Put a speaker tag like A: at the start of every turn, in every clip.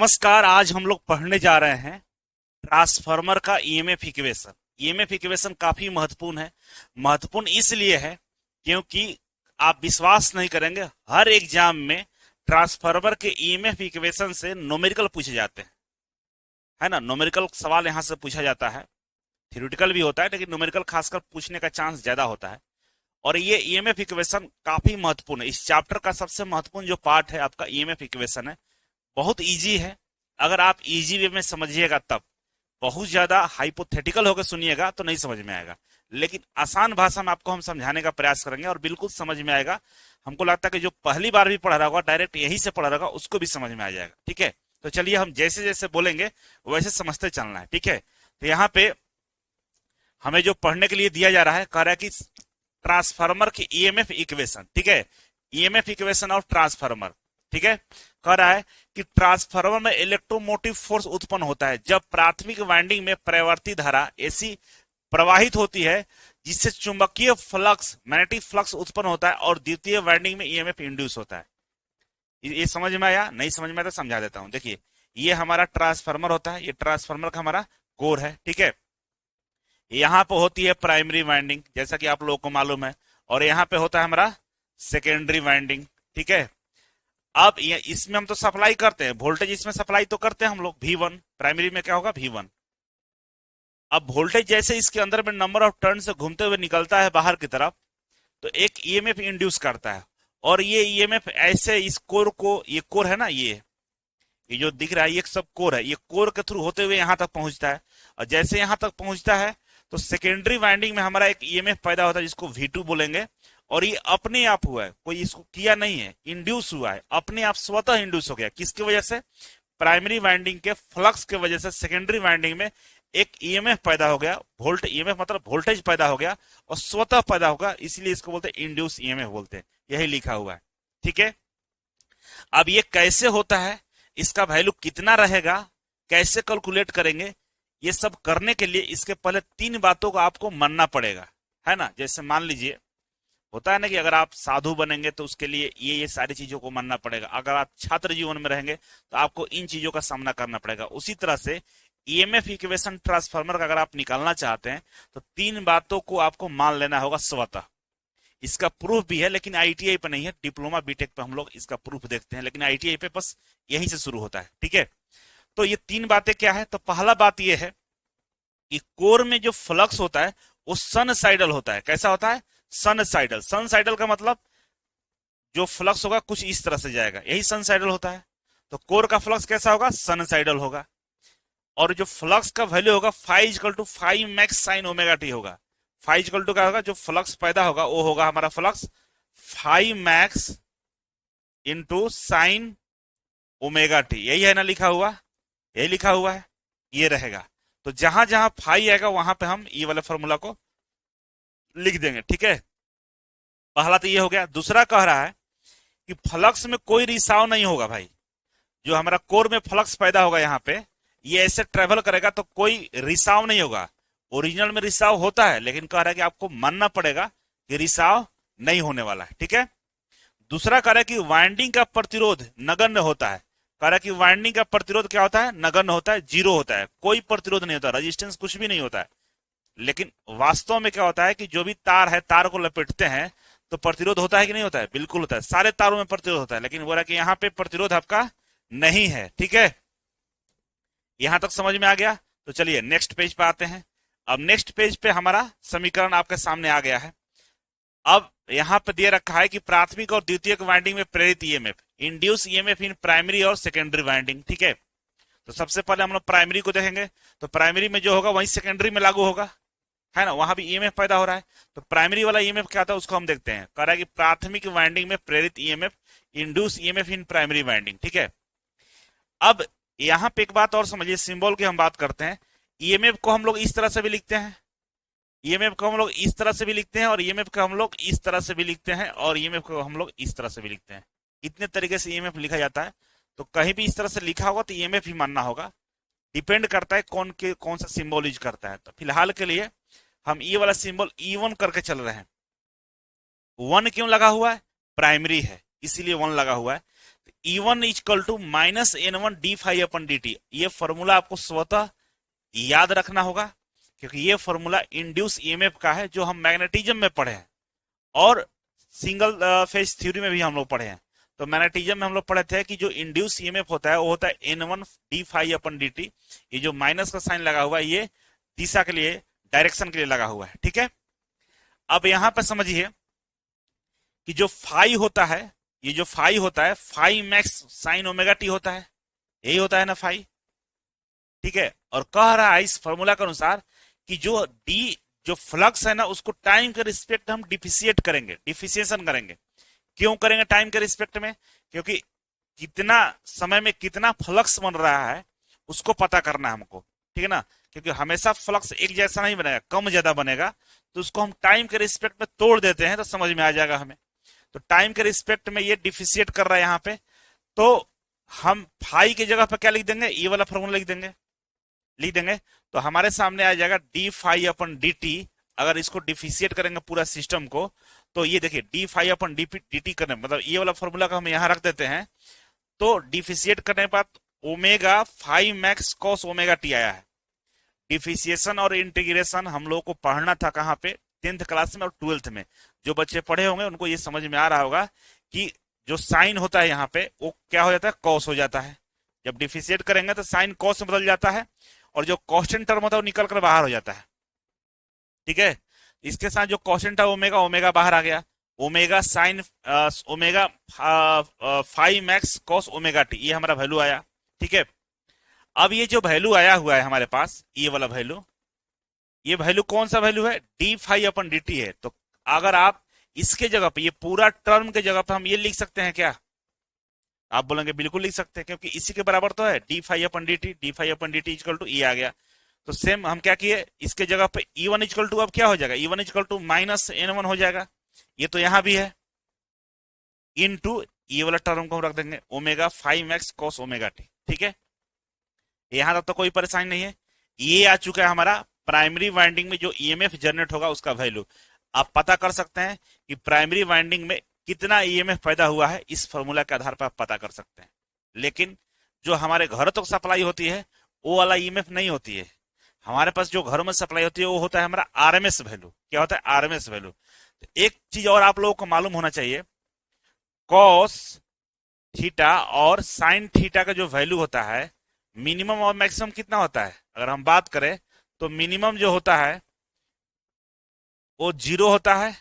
A: नमस्कार। आज हम लोग पढ़ने जा रहे हैं ट्रांसफार्मर का ईएमएफ इक्वेशन। ईएमएफ इक्वेशन काफी महत्वपूर्ण है। महत्वपूर्ण इसलिए है क्योंकि आप विश्वास नहीं करेंगे, हर एग्जाम में ट्रांसफार्मर के ईएमएफ इक्वेशन से न्यूमेरिकल पूछे जाते हैं, है ना। न्यूमेरिकल सवाल यहां से पूछा जाता है, थ्योरेटिकल भी होता है लेकिन न्यूमेरिकल खासकर पूछने का चांस ज्यादा होता है। और ये ईएमएफ इक्वेशन काफी महत्वपूर्ण है। इस चैप्टर का सबसे महत्वपूर्ण जो पार्ट है आपका ईएमएफ इक्वेशन है। बहुत इजी है, अगर आप इजी वे में समझिएगा तब। बहुत ज्यादा हाइपोथेटिकल होकर सुनिएगा तो नहीं समझ में आएगा, लेकिन आसान भाषा में आपको हम समझाने का प्रयास करेंगे और बिल्कुल समझ में आएगा। हमको लगता है कि जो पहली बार भी पढ़ रहा होगा, डायरेक्ट यहीं से पढ़ रहा होगा, उसको भी समझ में आ जाएगा। ठीक है, तो चलिए हम जैसे जैसे बोलेंगे वैसे समझते चलना है। ठीक है, तो यहाँ पे हमें जो पढ़ने के लिए दिया जा रहा है, कह रहा है कि ट्रांसफार्मर की ईएमएफ इक्वेशन। ठीक है, ईएमएफ इक्वेशन ऑफ ट्रांसफार्मर। ठीक है, कह रहा है कि ट्रांसफार्मर में इलेक्ट्रोमोटिव फोर्स उत्पन्न होता है जब प्राथमिक वाइंडिंग में प्रवर्ती धारा ऐसी प्रवाहित होती है जिससे चुंबकीय फ्लक्स, मैग्नेटिक फ्लक्स उत्पन्न होता है और द्वितीय वाइंडिंग में ईएमएफ इंड्यूस होता है। ये समझ में आया? नहीं समझ में आया तो समझा देता हूं। देखिए, ये हमारा ट्रांसफार्मर होता है, ये ट्रांसफार्मर का हमारा कोर है। ठीक है, यहाँ पे होती है प्राइमरी वाइंडिंग, जैसा कि आप लोगों को मालूम है, और यहाँ पे होता है हमारा सेकेंडरी वाइंडिंग। ठीक है, अब ये इसमें हम तो सप्लाई करते हैं वोल्टेज, इसमें सप्लाई तो करते हैं हम लोग V1। प्राइमरी में क्या होगा? V1। अब वोल्टेज जैसे इसके अंदर में नंबर ऑफ टर्न से घूमते हुए निकलता है बाहर की तरफ, तो एक ईएमएफ इंड्यूस करता है। और ये ईएमएफ ऐसे इस कोर को, ये कोर है ना, ये जो दिख रहा है ये सब कोर है, ये कोर के थ्रू होते हुए यहां तक पहुंचता है। और जैसे यहां तक पहुंचता है तो सेकेंडरी वाइंडिंग में हमारा एक ईएमएफ पैदा होता है जिसको V2 बोलेंगे। और ये अपने आप हुआ है, कोई इसको किया नहीं है, इंड्यूस हुआ है, अपने आप स्वतः इंड्यूस हो गया। किसकी वजह से? प्राइमरी वाइंडिंग के फ्लक्स के वजह से सेकेंडरी वाइंडिंग में एक ईएमएफ पैदा हो गया। वोल्ट ईएमएफ मतलब वोल्टेज पैदा हो गया और स्वतः पैदा होगा, इसलिए इसको बोलते हैं इंड्यूस ईएमएफ बोलते हैं। यही लिखा हुआ है। ठीक है, अब ये कैसे होता है, इसका वैल्यू कितना रहेगा, कैसे कैलकुलेट करेंगे, ये सब करने के लिए इसके पहले तीन बातों को आपको मानना पड़ेगा, है ना। जैसे मान लीजिए होता है ना कि अगर आप साधु बनेंगे तो उसके लिए ये सारी चीजों को मानना पड़ेगा। अगर आप छात्र जीवन में रहेंगे तो आपको इन चीजों का सामना करना पड़ेगा। उसी तरह से ईएमएफ इक्वेशन ट्रांसफार्मर का अगर आप निकालना चाहते हैं तो तीन बातों को आपको मान लेना होगा स्वतः। इसका प्रूफ भी है, लेकिन आईटीआई पे नहीं है, डिप्लोमा बीटेक पे हम लोग इसका प्रूफ देखते हैं, लेकिन आईटीआई पे बस यहीं से शुरू होता है। ठीक है, तो ये तीन बातें क्या है? तो पहला बात ये है कि कोर में जो फ्लक्स होता है वो सनसाइडल होता है। कैसा होता है? सनसाइडल। सनसाइडल का मतलब जो फ्लक्स होगा कुछ इस तरह से जाएगा, यही सनसाइडल होता है। तो कोर का फ्लक्स कैसा होगा? सनसाइडल होगा। और जो फ्लक्स का वैल्यू होगा five max sine omega T होगा। फाइव क्या होगा? जो फ्लक्स पैदा होगा वो होगा हमारा flux 5 max into sine omega T. यही है ना लिखा हुआ? यही लिखा हुआ है, ये रहेगा। तो जहां जहां फाई आएगा वहां पे हम ये वाले फॉर्मूला को लिख देंगे। ठीक है, पहला तो ये हो गया। दूसरा कह रहा है कि फ्लक्स में कोई रिसाव नहीं होगा भाई। जो हमारा कोर में फ्लक्स पैदा होगा यहाँ पे, ये ऐसे ट्रेवल करेगा तो कोई रिसाव नहीं होगा। ओरिजिनल में रिसाव होता है, लेकिन कह रहा है कि आपको मानना पड़ेगा कि रिसाव नहीं होने वाला है। ठीक है, दूसरा कह रहा है कि वाइंडिंग का प्रतिरोध नगण्य होता है। कह रहा है कि वाइंडिंग का प्रतिरोध क्या होता है? नगण्य होता है, जीरो होता है, कोई प्रतिरोध नहीं होता, रेजिस्टेंस कुछ भी नहीं होता है। लेकिन वास्तव में क्या होता है कि जो भी तार है, तार को लपेटते हैं तो प्रतिरोध होता है कि नहीं होता है? बिल्कुल होता है, सारे तारों में प्रतिरोध होता है। लेकिन बोल रहा है कि यहाँ पे प्रतिरोध आपका नहीं है। ठीक है, यहां तक समझ में आ गया? तो चलिए नेक्स्ट पेज पे आते हैं। अब नेक्स्ट पेज पे हमारा समीकरण आपके सामने आ गया है। अब यहां पे दे रखा है कि प्राथमिक और द्वितीयक वाइंडिंग में प्रेरित EMF, induce EMF in primary और सेकेंडरी वाइंडिंग। ठीक है, तो सबसे पहले हम लोग प्राइमरी को देखेंगे। तो प्राइमरी में जो होगा वही सेकेंडरी में लागू होगा, है ना। वहां भी ईएमएफ पैदा हो रहा है, तो प्राइमरी वाला ईएमएफ क्या था उसको हम देखते हैं। कह रहा है कि प्राथमिक वाइंडिंग में प्रेरित EMF, induce EMF in primary winding. ठीक है, अब यहां पे एक बात और समझिए, सिंबल की हम बात करते हैं। ईएमएफ को हम लोग इस तरह से भी लिखते हैं, ईएमएफ को हम लोग इस तरह से भी लिखते हैं, और ईएमएफ को हम लोग इस तरह से भी लिखते हैं, और ईएमएफ को हम लोग इस तरह से भी लिखते हैं। इतने तरीके से ईएमएफ लिखा जाता है। तो कहीं भी इस तरह से लिखा होगा तो ईएमएफ ही मानना होगा। डिपेंड करता है कौन सा सिंबल यूज करता है। तो फिलहाल के लिए हम ये वाला सिंबल E1 करके चल रहे हैं। 1 क्यों लगा हुआ है? प्राइमरी है इसीलिए 1 लगा हुआ है। E1 equal to minus N1 d phi upon d t. ये फॉर्मूला आपको स्वतः याद रखना होगा, क्योंकि ये फॉर्मूला इंड्यूस ईएमएफ का है जो हम मैग्नेटिज्म में पढ़े हैं और सिंगल फेज थ्योरी में भी हम लोग पढ़े हैं। तो मैग्नेटिज्म में हम लोग पढ़े थे कि जो इंड्यूस ईएमएफ होता है वो होता है N1 d phi upon d t. ये जो माइनस का साइन लगा हुआ है ये दिशा के लिए, डायरेक्शन के लिए लगा हुआ है, ठीक है। अब यहां पर समझिए कि जो फाई होता है, ये जो फाई होता है, phi max sine omega t होता है, यही होता है ना फाई, ठीक है। और कह रहा है इस फॉर्मूला के अनुसार कि जो डी, जो फ्लक्स है ना, उसको टाइम के रिस्पेक्ट हम डिफिशिएट करेंगे, डिफिशिएशन करेंगे। क्यों करेंगे टाइम के रिस्पेक्ट में? क्योंकि कितना समय में कितना फ्लक्स बन रहा है उसको पता करना है हमको, ठीक है ना। क्योंकि हमेशा फ्लक्स एक जैसा नहीं बनेगा, कम ज्यादा बनेगा, तो उसको हम टाइम के रिस्पेक्ट में तोड़ देते हैं तो समझ में आ जाएगा हमें। तो टाइम के रिस्पेक्ट में ये डिफिशिएट कर रहा है यहाँ पे, तो हम फाई की जगह पर क्या लिख देंगे, ये वाला फॉर्मूला लिख देंगे तो हमारे सामने आ जाएगा D phi upon d T. अगर इसको डिफिशिएट करेंगे पूरा सिस्टम को, तो ये देखिए D phi upon d T करने, मतलब ये वाला फॉर्मूला का हम यहाँ रख देते हैं, तो डिफिशिएट करने के बाद omega phi max cos omega t आया है। डिफिशिएशन और इंटीग्रेशन हम लोगों को पढ़ना था कहाँ पे, 10th क्लास में और 12th में। जो बच्चे पढ़े होंगे उनको ये समझ में आ रहा होगा कि जो साइन होता है यहाँ पे वो क्या हो जाता है, कॉस हो जाता है। जब डिफिशिएट करेंगे तो साइन कॉस में बदल जाता है और जो कांस्टेंट टर्म होता है वो निकल कर बाहर हो जाता है, ठीक है। इसके साथ जो कांस्टेंट है ओमेगा, ओमेगा बाहर आ गया, omega sine omega phi max cos omega t, ये हमारा वैल्यू आया, ठीक है। अब ये जो वैल्यू आया हुआ है हमारे पास, ये वाला वैल्यू, ये वैल्यू कौन सा वैल्यू है, d phi upon d T है। तो अगर आप इसके जगह पे, ये पूरा टर्म के जगह पे हम ये लिख सकते हैं क्या? आप बोलेंगे बिल्कुल लिख सकते हैं, क्योंकि इसी के बराबर तो है d phi upon d t. D phi upon d t equal to ये आ गया। तो सेम हम क्या किए, इसके जगह पे E1 इक्वल टू अब क्या हो जाएगा, E1 equal to minus N1 हो जाएगा। ये तो यहां भी है, इन टू ये वाला टर्म को हम रख देंगे omega phi max cos omega t, ठीक है। यहां तक तो कोई परेशानी नहीं है। ये आ चुका है हमारा प्राइमरी वाइंडिंग में जो ईएमएफ जनरेट होगा उसका वैल्यू। आप पता कर सकते हैं कि प्राइमरी वाइंडिंग में कितना ईएमएफ पैदा हुआ है, इस फॉर्मूला के आधार पर आप पता कर सकते हैं। लेकिन जो हमारे घरों तक सप्लाई होती है वो वाला ईएमएफ नहीं होती है। हमारे पास जो घरों में सप्लाई होती है वो होता है हमारा आरएमएस वैल्यू। क्या होता है, आरएमएस वैल्यू। तो एक चीज और आप लोगों को मालूम होना चाहिए, कॉस थीटा और साइन थीटा का जो वैल्यू होता है, मिनिमम और मैक्सिमम कितना होता है। अगर हम बात करें तो मिनिमम जो होता है वो 0 होता है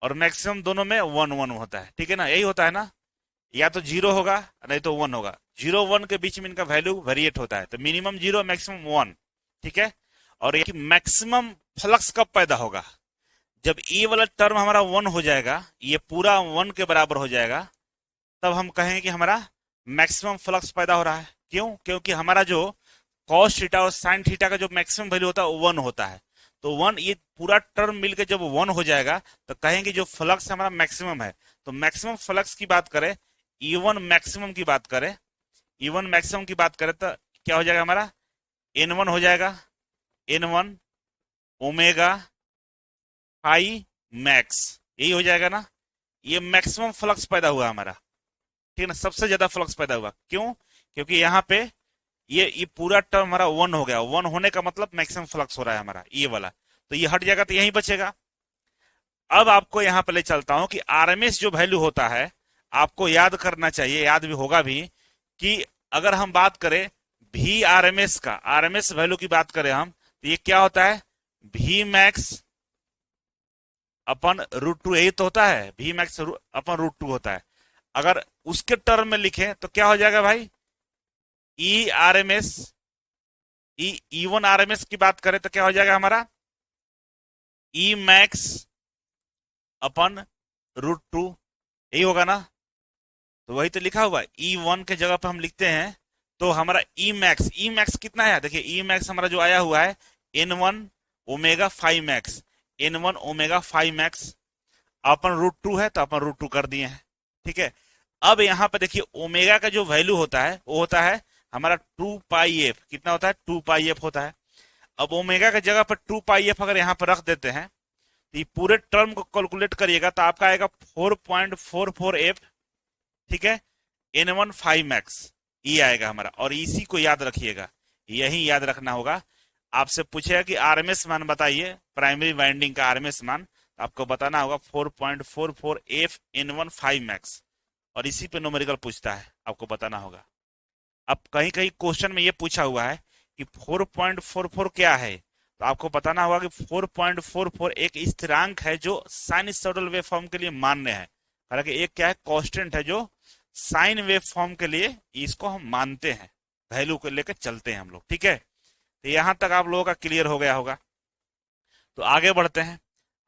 A: और मैक्सिमम दोनों में 1 1 होता है, ठीक है ना। यही होता है ना, या तो 0 होगा नहीं तो 1 होगा। 0 1 के बीच में इनका वैल्यू वेरिएट होता है। तो मिनिमम 0 मैक्सिमम 1, ठीक है। और ये मैक्सिमम फ्लक्स कब पैदा होगा, जब ये वाला टर्म हमारा 1 हो जाएगा, ये पूरा 1 के बराबर हो जाएगा, तब हम कहेंगे कि हमारा मैक्सिमम फ्लक्स पैदा हो रहा है। क्यों? क्योंकि हमारा जो कॉस थीटा और साइन थीटा का जो मैक्सिमम वैल्यू होता है वो 1 होता है। तो 1, ये पूरा टर्म मिलकर जब 1 हो जाएगा तो कहेंगे जो फ्लक्स हमारा मैक्सिमम है। तो मैक्सिमम फ्लक्स की बात करें, E1 मैक्सिमम की बात करें, E1 मैक्सिमम की बात करें तो क्या हो जाएगा हमारा, N1 हो जाएगा, N1 ओमेगा फाई मैक्स, यही हो जाएगा ना। ये मैक्सिमम फ्लक्स पैदा हुआ हमारा, ठीक है ना, सबसे ज्यादा फ्लक्स पैदा हुआ। क्यों? क्योंकि यहाँ पे ये पूरा टर्म हमारा 1 हो गया। 1 होने का मतलब मैक्सिमम फ्लक्स हो रहा है हमारा, ये वाला। तो ये हट जाएगा तो यही बचेगा। अब आपको यहाँ पे ले चलता हूं कि आरएमएस जो वैल्यू होता है, आपको याद करना चाहिए, याद भी होगा भी, कि अगर हम बात करें भी आरएमएस का, आरएमएस वैल्यू की बात करें हम, तो ये क्या होता है, भी मैक्स अपन √2, यही तो होता है, भी मैक्स अपन √2 होता है। अगर उसके टर्म में लिखे तो क्या हो जाएगा भाई, ई आरएमएस, E1 आरएमएस की बात करें तो क्या हो जाएगा हमारा, ई मैक्स अपन √2, यही होगा ना। तो वही तो लिखा हुआ है, E1 के जगह पे हम लिखते हैं तो हमारा ई मैक्स कितना है, देखिए ई मैक्स हमारा जो आया हुआ है N1 omega phi max, N1 omega phi max upon √2 है तो अपन √2 कर दिए हैं, ठीक है। अब यहां पे देखिए ओमेगा का जो वैल्यू होता है वो होता है हमारा 2 पाई एफ, कितना होता है, 2 पाई एफ होता है। अब ओमेगा की जगह पर 2 पाई एफ अगर यहाँ पर रख देते हैं तो ये पूरे टर्म को कैलकुलेट करिएगा तो आपका आएगा 4.44 एफ, ठीक है। N1 5max, ये आएगा हमारा। और इसी को याद रखिएगा, यही याद रखना होगा। आपसे पूछेगा कि आरएमएस मान बताइए, प्राइमरी वाइंडिंग का आरएमएस मान, तो आपको बताना होगा 4.44 एफ N1 5max, और इसी पे न्यूमेरिकल पूछता है, आपको बताना होगा। अब कहीं कहीं क्वेश्चन में ये पूछा हुआ है कि 4.44 क्या है, तो आपको बताना होगा कि 4.44 एक स्थिरांक है जो साइनसॉइडल वेव फॉर्म के लिए मान्य है। हालांकि एक क्या है, कांस्टेंट है जो साइन वेव फॉर्म के लिए इसको हम मानते हैं, वैल्यू को लेकर चलते हैं हम लोग। ठीक है, तो यहां तक आप लोगों का क्लियर हो गया होगा। तो आगे बढ़ते हैं।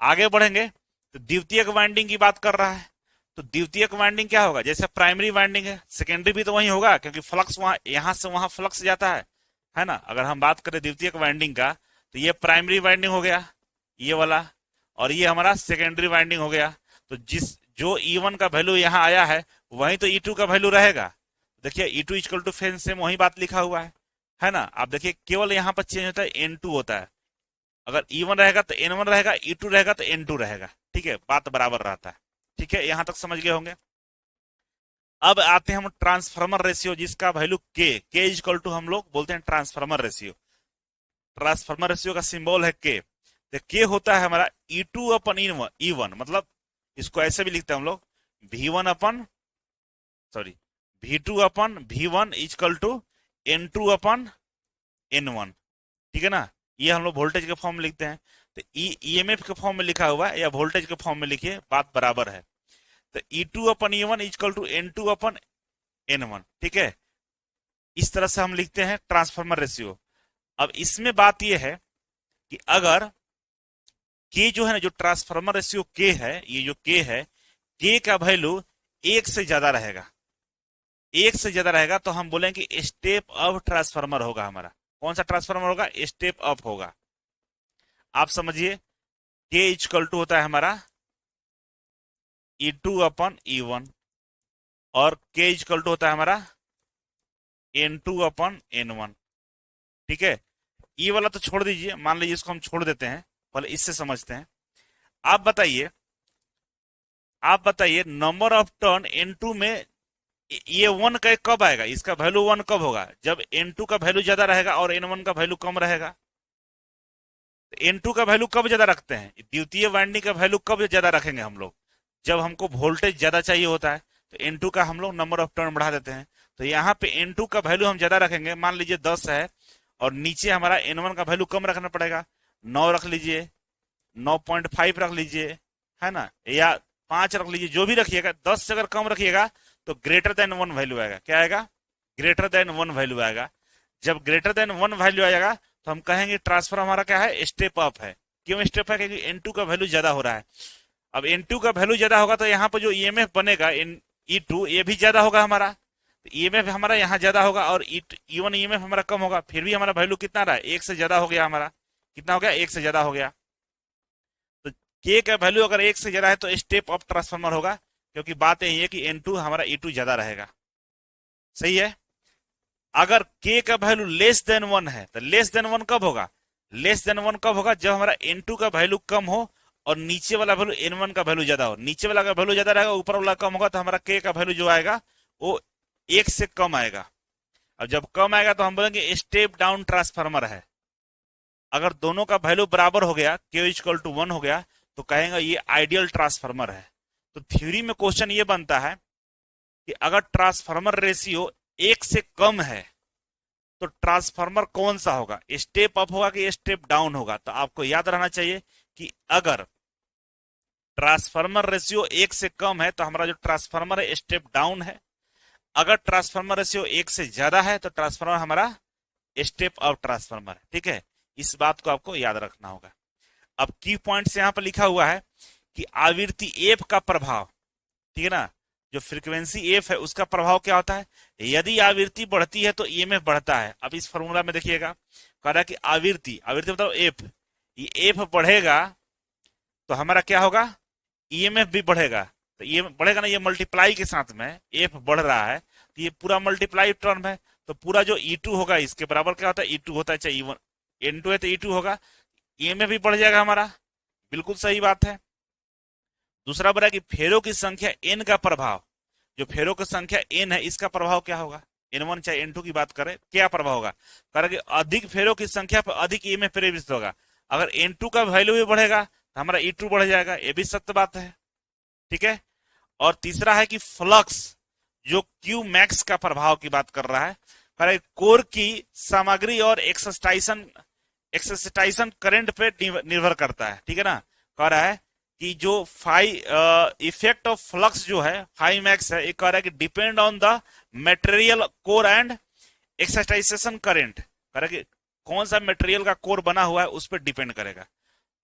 A: आगे बढ़ेंगे तो द्वितीयक वाइंडिंग की बात कर रहा है। तो द्वितीयक वाइंडिंग क्या होगा, जैसे प्राइमरी वाइंडिंग है, सेकेंडरी भी तो वही होगा, क्योंकि फ्लक्स वहां, यहां से वहां फ्लक्स जाता है ना। अगर हम बात करें द्वितीयक वाइंडिंग का, तो ये प्राइमरी वाइंडिंग हो गया, ये वाला, और ये हमारा सेकेंडरी वाइंडिंग हो गया। तो जो E1 का वैल्यू यहाँ आया है, वही तो E2 का वैल्यू रहेगा। देखिए E2 इक्वल टू फेन से वही बात लिखा हुआ है ना। आप देखिए केवल यहाँ पर चेंज होता है, N2 होता है। अगर E1 रहेगा तो N1 रहेगा, E2 रहेगा तो N2 रहेगा। ठीक है, बात बराबर रहता है। ठीक है, यहां तक समझ गए होंगे। अब आते हैं हम ट्रांसफार्मर रेशियो, जिसका वैल्यू के इक्वल टू हम लोग बोलते हैं ट्रांसफार्मर रेशियो। ट्रांसफार्मर रेशियो का सिंबल है के। तो के होता है हमारा E2 अपन E1, मतलब इसको ऐसे भी लिखते हैं हम लोग, V1 upon sorry V2 upon V1 equal to N2 upon N1। ठीक है ना, ये हम लोग वोल्टेज के फॉर्म में लिखते हैं। तो ईएमएफ के फॉर्म में लिखा हुआ है या वोल्टेज के फॉर्म में लिखिए, बात बराबर है। तो E2 upon E1 equal to N2 upon N1। ठीक है, इस तरह से हम लिखते हैं ट्रांसफार्मर रेशियो। अब इसमें बात यह है कि अगर के जो है ना, जो ट्रांसफार्मर रेशियो के है, ये जो के है, के का वैल्यू एक से ज्यादा रहेगा, एक से ज्यादा रहेगा, तो हम बोलेंगे स्टेप अप ट्रांसफार्मर होगा हमारा। कौन सा ट्रांसफार्मर होगा, स्टेप अप होगा। आप समझिए, के इक्वल टू होता है हमारा E2 अपन E1, और के इक्वल टू होता है हमारा N2 अपन N1। ठीक है, ये वाला तो छोड़ दीजिए, मान लीजिए इसको हम छोड़ देते हैं, पहले इससे समझते हैं। आप बताइए, आप बताइए नंबर ऑफ टर्न N2 में ये 1 का कब आएगा, इसका वैल्यू 1 कब होगा, जब N2 का वैल्यू ज्यादा रहेगा और N1 का वैल्यू कम रहेगा। N2 का वैल्यू कब ज्यादा रखते हैं, द्वितीय वाइंडिंग का वैल्यू कब ज्यादा रखेंगे हम लोग, जब हमको वोल्टेज ज्यादा चाहिए होता है, तो N2 का हम लोग नंबर ऑफ टर्न बढ़ा देते हैं। तो यहाँ पे N2 का वैल्यू हम ज्यादा रखेंगे, मान लीजिए 10 है, और नीचे हमारा N1 का वैल्यू कम रखना पड़ेगा, 9 रख लीजिए, 9.5 रख लीजिए, है ना, या 5 रख लीजिए, जो भी रखिएगा। 10 से अगर कम रखिएगा तो ग्रेटर देन 1 वैल्यू आएगा। क्या आएगा, ग्रेटर देन 1 वैल्यू आएगा। जब ग्रेटर देन 1 वैल्यू आएगा तो हम कहेंगे ट्रांसफर हमारा क्या है, स्टेप अप है। क्यों स्टेप है, क्योंकि N2 का वैल्यू ज्यादा हो रहा है। अब N2 का वैल्यू ज्यादा होगा तो यहाँ पर जो ईएमएफ बनेगा E2, ये भी ज्यादा होगा हमारा। ईएमएफ हमारा यहाँ ज्यादा होगा और E1 ईएमएफ हमारा कम होगा, फिर भी हमारा वैल्यू कितना रहा है, एक से ज्यादा हो गया हमारा। कितना हो गया, एक से ज्यादा हो गया। तो के का वैल्यू अगर एक से ज्यादा है तो स्टेप अप ट्रांसफार्मर होगा, क्योंकि बात यही है कि N2 हमारा E2 ज्यादा रहेगा। सही है। अगर के का वैल्यू लेस देन 1 है, तो लेस देन 1 कब होगा, लेस देन 1 कब होगा, जब हमारा N2 का वैल्यू कम हो और नीचे वाला वैल्यू N1 का वैल्यू ज्यादा हो। नीचे वाला का वैल्यू ज्यादा रहेगा, ऊपर वाला कम होगा, तो हमारा के का वैल्यू जो आएगा वो एक से कम आएगा। अब जब कम आएगा तो हम बोलेंगे स्टेप डाउन ट्रांसफार्मर है। अगर दोनों का वैल्यू बराबर हो गया, के इक्वल टू 1 हो गया, तो कहेंगे ये आइडियल ट्रांसफार्मर है। तो थ्योरी में क्वेश्चन ये बनता है कि अगर ट्रांसफार्मर रेशियो एक से कम है तो ट्रांसफार्मर कौन सा होगा, स्टेप अप होगा कि स्टेप डाउन होगा। तो आपको याद रहना चाहिए कि अगर ट्रांसफार्मर रेशियो एक से कम है तो हमारा जो ट्रांसफार्मर है स्टेप डाउन है। अगर ट्रांसफार्मर रेशियो एक से ज्यादा है तो ट्रांसफार्मर हमारा स्टेप अप ट्रांसफार्मर है। ठीक है, इस बात को आपको याद रखना होगा। अब की पॉइंट्स यहां पर लिखा हुआ है कि आवृत्ति एफ का प्रभाव, ठीक है ना, जो फ्रीक्वेंसी एफ है उसका प्रभाव क्या होता है, यदि आवृत्ति बढ़ती है तो ईएमएफ बढ़ता है। अब इस फॉर्मूला में देखिएगा, कह रहा है कि आवृत्ति, आवृत्ति मतलब एफ, ये एफ बढ़ेगा तो हमारा क्या होगा, ईएमएफ भी बढ़ेगा। तो ये बढ़ेगा ना, ये मल्टीप्लाई के साथ में एफ बढ़ रहा है, तो ये पूरा मल्टीप्लाई टर्म है। तो पूरा जो E2 होगा इसके बराबर क्या होता है, E2 होता है, चाहे E1 N2 है तो E2 होगा, ईएमएफ भी बढ़ जाएगा हमारा। बिल्कुल सही बात है। दूसरा बोला कि फेरों की संख्या n का प्रभाव, जो फेरों की संख्या n है इसका प्रभाव क्या होगा, n1 चाहे n2 की बात करें, क्या प्रभाव होगा, कारण कि अधिक फेरों की संख्या पर अधिक ईएमएफ प्रेरित होगा। अगर n2 का वैल्यू भी बढ़ेगा तो हमारा E2 बढ़ जाएगा, ये भी सत्य बात है। ठीक है। और तीसरा है कि फ्लक्स जो क्यू मैक्स का प्रभाव की बात कर रहा है, कारण कोर की सामग्री और एक्ससाइटेशन करंट पे निर्भर करता है। ठीक है ना, कह रहा है कि जो इफेक्ट ऑफ फ्लक्स जो है फाई मैक्स है, ये कह रहा है कि depend on the material core and excitation current, कह रहा है कि कौन सा मटेरियल का कोर बना हुआ है उस पर डिपेंड करेगा।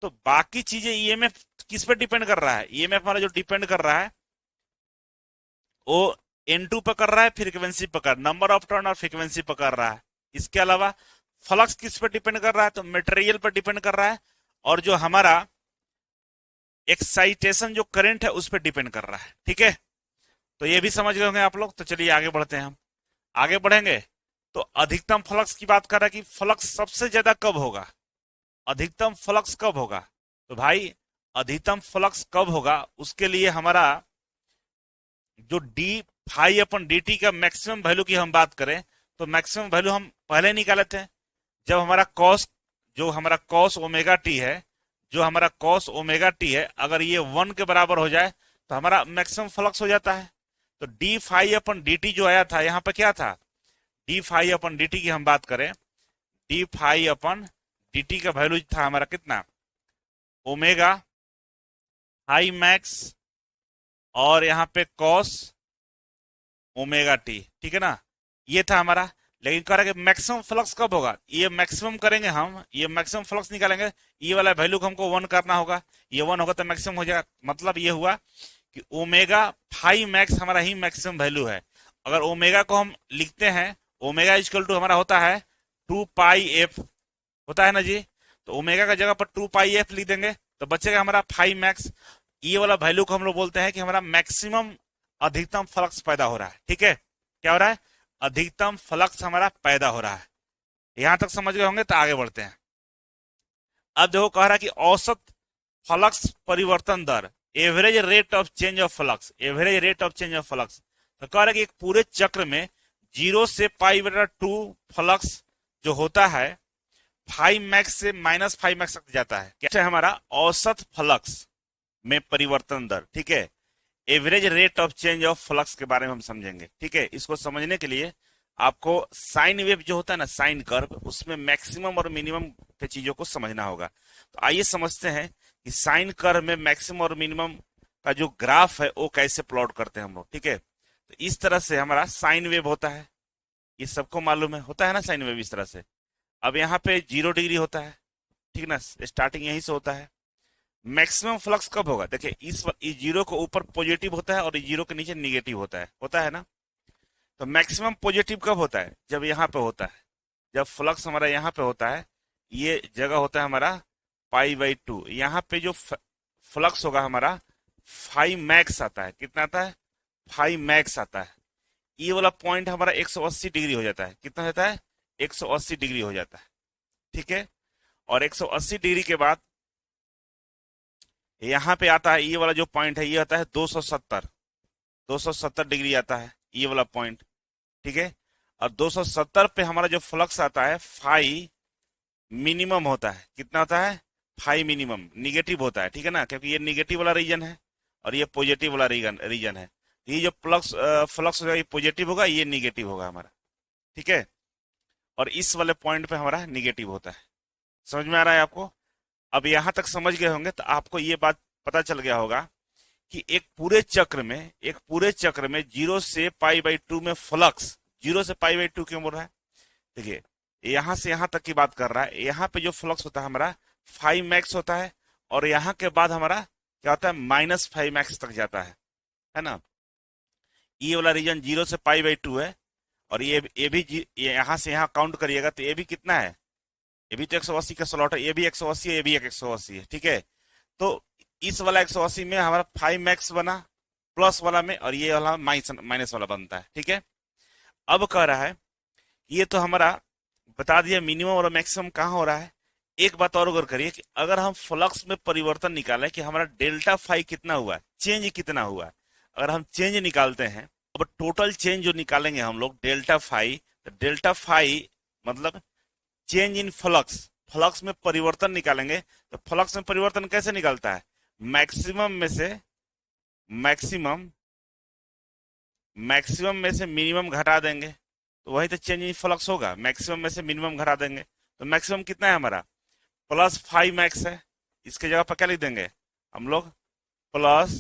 A: तो बाकी चीजें ईएमएफ किस पर डिपेंड कर रहा है, ईएमएफ हमारा जो डिपेंड कर रहा है वो N2 पर कर रहा है, फ्रीक्वेंसी पर कर, नंबर ऑफ टर्न और फ्रीक्वेंसी पर कर रहा है। इसके अलावा फ्लक्स किस पर डिपेंड कर रहा है, तो मटेरियल पर डिपेंड कर रहा है, और जो हमारा एक्साइटेशन जो करंट है उस पर डिपेंड कर रहा है। ठीक है, तो ये भी समझ गए होंगे आप लोग। तो चलिए आगे बढ़ते हैं। हम आगे बढ़ेंगे तो अधिकतम फ्लक्स की बात कर रहा है कि फ्लक्स सबसे ज्यादा कब होगा, अधिकतम फ्लक्स कब होगा। तो भाई अधिकतम फ्लक्स कब होगा, उसके लिए हमारा जो D phi upon d T का मैक्सिमम वैल्यू की हम बात करें तो मैक्सिमम वैल्यू हम पहले निकाले थे, जब हमारा कॉस ओमेगा टी है, जो हमारा कॉस ओमेगा टी है, अगर ये 1 के बराबर हो जाए तो हमारा मैक्सिमम फ्लक्स हो जाता है। तो D phi upon d T जो आया था यहाँ पे क्या था, D phi upon d T की हम बात करें, D phi upon d T का वैल्यू था हमारा कितना, ओमेगा हाई मैक्स और यहाँ पे कॉस ओमेगा टी। ठीक है ना, ये था हमारा। लेकिन कह रहा है कि मैक्सिमम फ्लक्स कब होगा, ये मैक्सिमम करेंगे हम, ये मैक्सिमम फ्लक्स निकालेंगे, ये वाला वैल्यू को हमको 1 करना होगा, ये 1 होगा तो मैक्सिमम हो जाएगा। मतलब ये हुआ कि ओमेगा फाई मैक्स हमारा ही मैक्सिमम वैल्यू है। अगर ओमेगा को हम लिखते हैं, ओमेगा इक्वल टू हमारा होता है 2 पाई एफ, होता है ना जी। तो ओमेगा का जगह पर 2 पाई एफ लिख देंगे तो बचेगा हमारा फाई मैक्स। ये वाला वैल्यू को हम लोग बोलते हैं कि हमारा मैक्सिमम अधिकतम फ्लक्स पैदा हो रहा है। ठीक है, क्या हो रहा है, अधिकतम फ्लक्स हमारा पैदा हो रहा है। यहां तक समझ गए होंगे, तो आगे बढ़ते हैं। अब देखो कह रहा है कि औसत फ्लक्स परिवर्तन दर, average rate of change of flux, average rate of change of flux. तो कह रहा है कि एक पूरे चक्र में 0 से π/2 फ्लक्स जो होता है फाइव मैक्स से -5 मैक्स तक जाता है। क्या है हमारा औसत फ्लक्स में परिवर्तन दर। ठीक है, average rate of change of flux के बारे में हम समझेंगे। ठीक है, इसको समझने के लिए आपको साइन वेव जो होता है ना, साइन कर्व, उसमें मैक्सिमम और मिनिमम पे चीजों को समझना होगा। तो आइए समझते हैं कि साइन कर्व में मैक्सिमम और मिनिमम का जो ग्राफ है वो कैसे प्लॉट करते हैं हम लोग। ठीक है, तो इस तरह से हमारा साइन वेव होता है, ये सबको मालूम है, होता है ना साइन वेव इस तरह से। अब यहाँ पे 0 डिग्री होता है, ठीक ना, स्टार्टिंग यहीं से होता है। मैक्सिमम फ्लक्स कब होगा, देखिए इस 0 को ऊपर पॉजिटिव होता है और 0 के नीचे निगेटिव होता है ना। तो मैक्सिमम पॉजिटिव कब होता है, जब यहाँ पे होता है, जब फ्लक्स हमारा यहाँ पे होता है, ये जगह होता है हमारा π/2। यहाँ पे जो फ्लक्स होगा हमारा 5 मैक्स आता है, कितना आता है, 5 मैक्स आता है। ये वाला पॉइंट हमारा 180 डिग्री हो जाता है, कितना होता है, 180 डिग्री हो जाता है। ठीक है, और 180 डिग्री के बाद यहाँ पे आता है, ये वाला जो पॉइंट है ये आता है 270 डिग्री आता है ये वाला पॉइंट। ठीक है, और 270 पे हमारा जो फ्लक्स आता है फाई मिनिमम होता है, कितना होता है, फाई मिनिमम, निगेटिव होता है। ठीक है ना, क्योंकि ये निगेटिव वाला रीजन है और ये पॉजिटिव वाला रीजन है। ये जो फ्लक्स होगा ये पॉजिटिव होगा, ये निगेटिव होगा हमारा। ठीक है, और इस वाले पॉइंट पे हमारा निगेटिव होता है। समझ में आ रहा है आपको। अब यहां तक समझ गए होंगे तो आपको ये बात पता चल गया होगा कि एक पूरे चक्र में 0 से π/2 में फ्लक्स, 0 से π/2 क्यों बोल रहा है, देखिए यहां से यहां तक की बात कर रहा है। यहाँ पे जो फ्लक्स होता है हमारा 5 मैक्स होता है, और यहाँ के बाद हमारा क्या होता है, -5 मैक्स तक जाता है ना। ये वाला रीजन 0 से π/2 है, और ये भी यहाँ से यहाँ काउंट करिएगा तो ये भी कितना है, ये भी तो 180 का स्लॉट है, ये भी 180 है, ये भी 180 है। ठीक है, तो इस वाला 180 में हमारा 5 मैक्स बना प्लस वाला में, और ये वाला माइनस वाला बनता है। ठीक है, अब कह रहा है ये तो हमारा बता दिया मिनिमम और मैक्सिमम कहाँ हो रहा है। एक बात और गौर करिए कि अगर हम फ्लक्स में परिवर्तन निकालें कि हमारा डेल्टा फाई कितना हुआ है, चेंज कितना हुआ है, अगर हम चेंज निकालते हैं अब टोटल चेंज जो निकालेंगे हम लोग डेल्टा फाई, तो डेल्टा फाई मतलब चेंज इन फ्लक्स, फ्लक्स में परिवर्तन निकालेंगे। तो फ्लक्स में परिवर्तन कैसे निकलता है? मैक्सिमम में से मैक्सिमम मैक्सिमम में से मिनिमम घटा देंगे, तो वही तो चेंज इन फ्लक्स होगा। मैक्सिमम में से मिनिमम घटा देंगे, तो मैक्सिमम कितना है हमारा? प्लस फाइव मैक्स है। इसके जगह पर क्या लिख देंगे हम लोग? Plus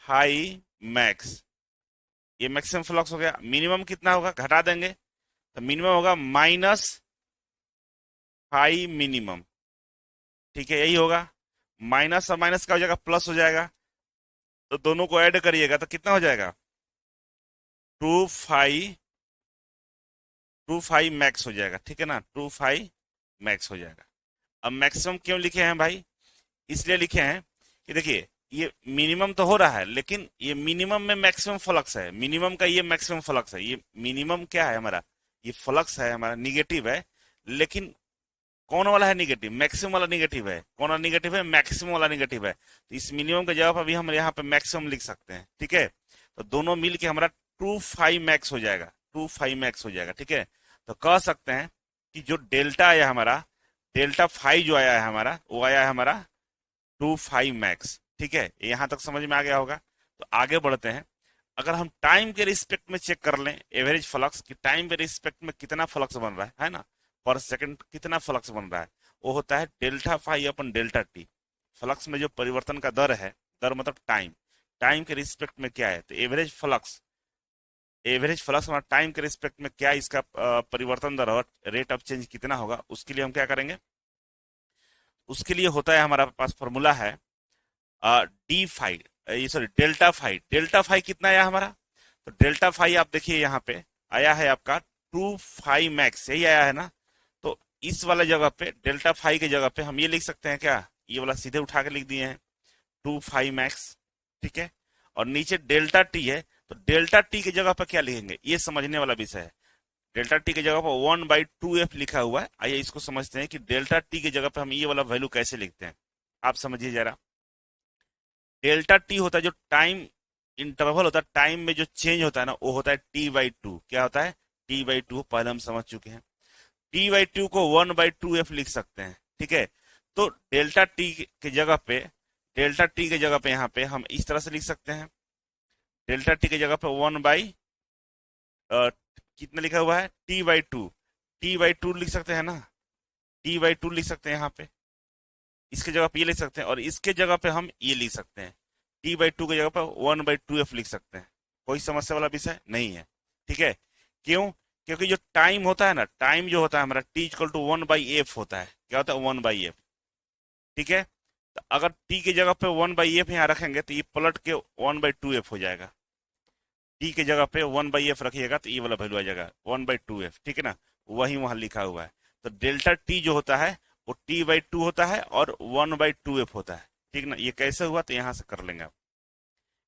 A: five max. ये मैक्सिमम फ्लक्स हो गया। मिनिमम कितना होगा? घटा देंगे, तो मिनिमम होगा माइनस फाइव मिनिमम। ठीक है, यही होगा। माइनस और माइनस का हो जाएगा प्लस हो जाएगा, तो दोनों को ऐड करिएगा तो कितना हो जाएगा? Two five, two five max हो जाएगा। ठीक है ना, टू फाइव मैक्स हो जाएगा। अब मैक्सिमम क्यों लिखे हैं भाई? इसलिए लिखे हैं कि देखिए ये मिनिमम तो हो रहा है, लेकिन ये मिनिमम में मैक्सिमम फ्लक्स है। मिनिमम का ये मैक्सिमम फ्लक्स है। ये मिनिमम क्या है हमारा? ये फ्लक्स है हमारा, निगेटिव है। लेकिन कौन वाला है निगेटिव? मैक्सिमम वाला निगेटिव है। कौन वाला निगेटिव है? मैक्सिमम वाला निगेटिव है। तो इस मिनिमम के जगह पर भी हम यहाँ पे मैक्सिमम लिख सकते हैं। ठीक है, तो दोनों मिल के हमारा टू फाइव मैक्स हो जाएगा। टू फाइव मैक्स हो जाएगा। ठीक है, तो कह सकते हैं कि जो डेल्टा आया हमारा, डेल्टा फाइव जो आया है हमारा, वो आया है हमारा टू फाइव मैक्स। ठीक है, यहां तक समझ में आ गया होगा। तो आगे बढ़ते हैं। अगर हम टाइम के रिस्पेक्ट में चेक कर लें एवरेज फ्लक्स कि टाइम के रिस्पेक्ट में कितना फ्लक्स बन रहा है ना, पर सेकंड कितना फ्लक्स बन रहा है, वो होता है डेल्टा फाइव अपन डेल्टा टी। फ्लक्स में जो परिवर्तन का दर है, दर मतलब टाइम, टाइम के रिस्पेक्ट में क्या है, तो एवरेज फ्लक्स, एवरेज फ्लक्स हमारा टाइम के रिस्पेक्ट में क्या इसका परिवर्तन दर और रेट ऑफ चेंज कितना होगा, उसके लिए हम क्या करेंगे? उसके लिए होता है हमारा पास फॉर्मूला है डी फाइव, ये sorry delta five. Delta five कितना आया हमारा? तो डेल्टा फाइव आप देखिए यहाँ पे आया है आपका टू फाइव मैक्स, यही आया है ना। तो इस वाला जगह पे डेल्टा फाइव की जगह पे हम ये लिख सकते हैं क्या? ये वाला सीधे उठा के लिख दिए हैं टू फाइव मैक्स। ठीक है, और नीचे डेल्टा टी है, तो डेल्टा टी की जगह पर क्या लिखेंगे, ये समझने वाला विषय है। डेल्टा टी की जगह पर वन बाई टू एफ लिखा हुआ है। आइए इसको समझते हैं कि डेल्टा टी की जगह पर हम ये वाला वैल्यू कैसे लिखते हैं। आप समझिए जरा। डेल्टा टी होता है जो टाइम इंटरवल होता है, टाइम में जो चेंज होता है ना, वो होता है टी बाई टू। क्या होता है? T by two. पहले हम समझ चुके हैं। टी बाई टू को वन बाई टू एफ लिख सकते हैं। ठीक है, तो डेल्टा टी की जगह पे, डेल्टा टी की जगह पे यहाँ पे हम इस तरह से लिख सकते हैं। डेल्टा टी की जगह पे वन बाई कितना लिखा हुआ है? T by two. T by two लिख सकते हैं ना, टी बाई टू लिख सकते हैं यहाँ पे। इसके जगह पे ये लिख सकते हैं, और इसके जगह पे हम ये लिख सकते हैं। टी बाई टू की जगह पे वन बाई टू एफ लिख सकते हैं। कोई समस्या वाला विषय नहीं है। ठीक है, क्यों? क्योंकि जो टाइम होता है ना, टाइम जो होता है हमारा t equal to one by f होता है। क्या होता है? One by f. ठीक है, तो अगर टी की जगह पे वन बाई एफ यहाँ रखेंगे तो ये पलट के वन बाई टू एफ हो जाएगा। टी की जगह पे वन बाई एफ रखिएगा तो ये वाला वैल्यू आ जाएगा वन बाई टू एफ। ठीक है ना, वही वहां लिखा हुआ है। तो डेल्टा टी जो होता है वो टी बाई टू होता है और वन बाई टू एफ होता है। ठीक ना, ये कैसे हुआ तो यहाँ से कर लेंगे आप।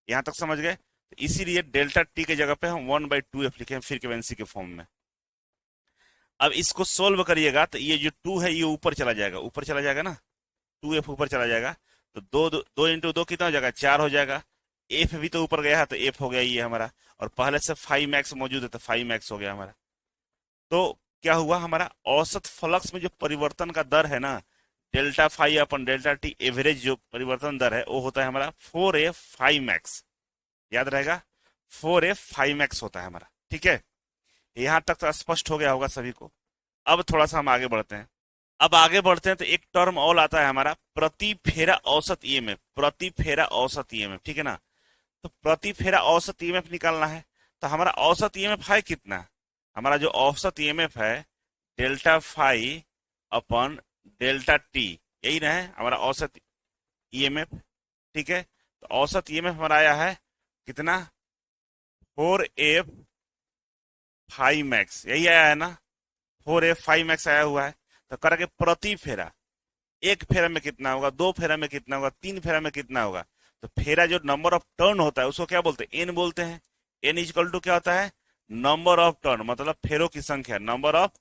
A: यहाँ तक समझ गए? तो इसीलिए डेल्टा टी की जगह पे हम वन बाई टू एफ लिखे फ्रीक्वेंसी के फॉर्म में। अब इसको सोल्व करिएगा तो ये जो टू है ये ऊपर चला जाएगा, ऊपर चला जाएगा ना, टू एफ ऊपर चला जाएगा। तो दो दो, दो इंटू दो कितना हो जाएगा? चार हो जाएगा। एफ भी तो ऊपर गया है तो एफ हो गया ये हमारा, और पहले से फाइव मैक्स मौजूद है तो फाइव मैक्स हो गया हमारा। तो क्या हुआ हमारा? औसत फ्लक्स में जो परिवर्तन का दर है ना, डेल्टा फाइव अपन डेल्टा टी एवरेज जो परिवर्तन दर है वो होता है हमारा फोर एफ फाइव मैक्स। याद रहेगा, फोर एफ फाइव मैक्स होता है हमारा। ठीक है, यहां तक तो स्पष्ट हो गया होगा सभी को। अब थोड़ा सा हम आगे बढ़ते हैं। अब आगे बढ़ते हैं तो एक टर्म और आता है हमारा प्रति फेरा औसत ईएमएफ। प्रति फेरा औसत ईएमएफ। ठीक है ना, तो प्रति फेरा औसत ईएमएफ निकालना है। तो हमारा औसत ईएमएफ है कितना? हमारा जो औसत ईएमएफ है डेल्टा फाइव अपन डेल्टा टी, यही ना है हमारा औसत ईएमएफ। ठीक है, तो औसत ईएमएफ हमारा आया है कितना? फोर एफ फाइव मैक्स, यही आया है ना, फोर एफ फाइव मैक्स आया हुआ है। तो करके प्रति फेरा, एक फेरा में कितना होगा, दो फेरा में कितना होगा, तीन फेरा में कितना होगा। तो फेरा जो नंबर ऑफ टर्न होता है उसको क्या बोलते हैं? एन बोलते हैं। एन इक्वल टू क्या होता है? नंबर ऑफ टर्न, मतलब फेरों की संख्या, नंबर ऑफ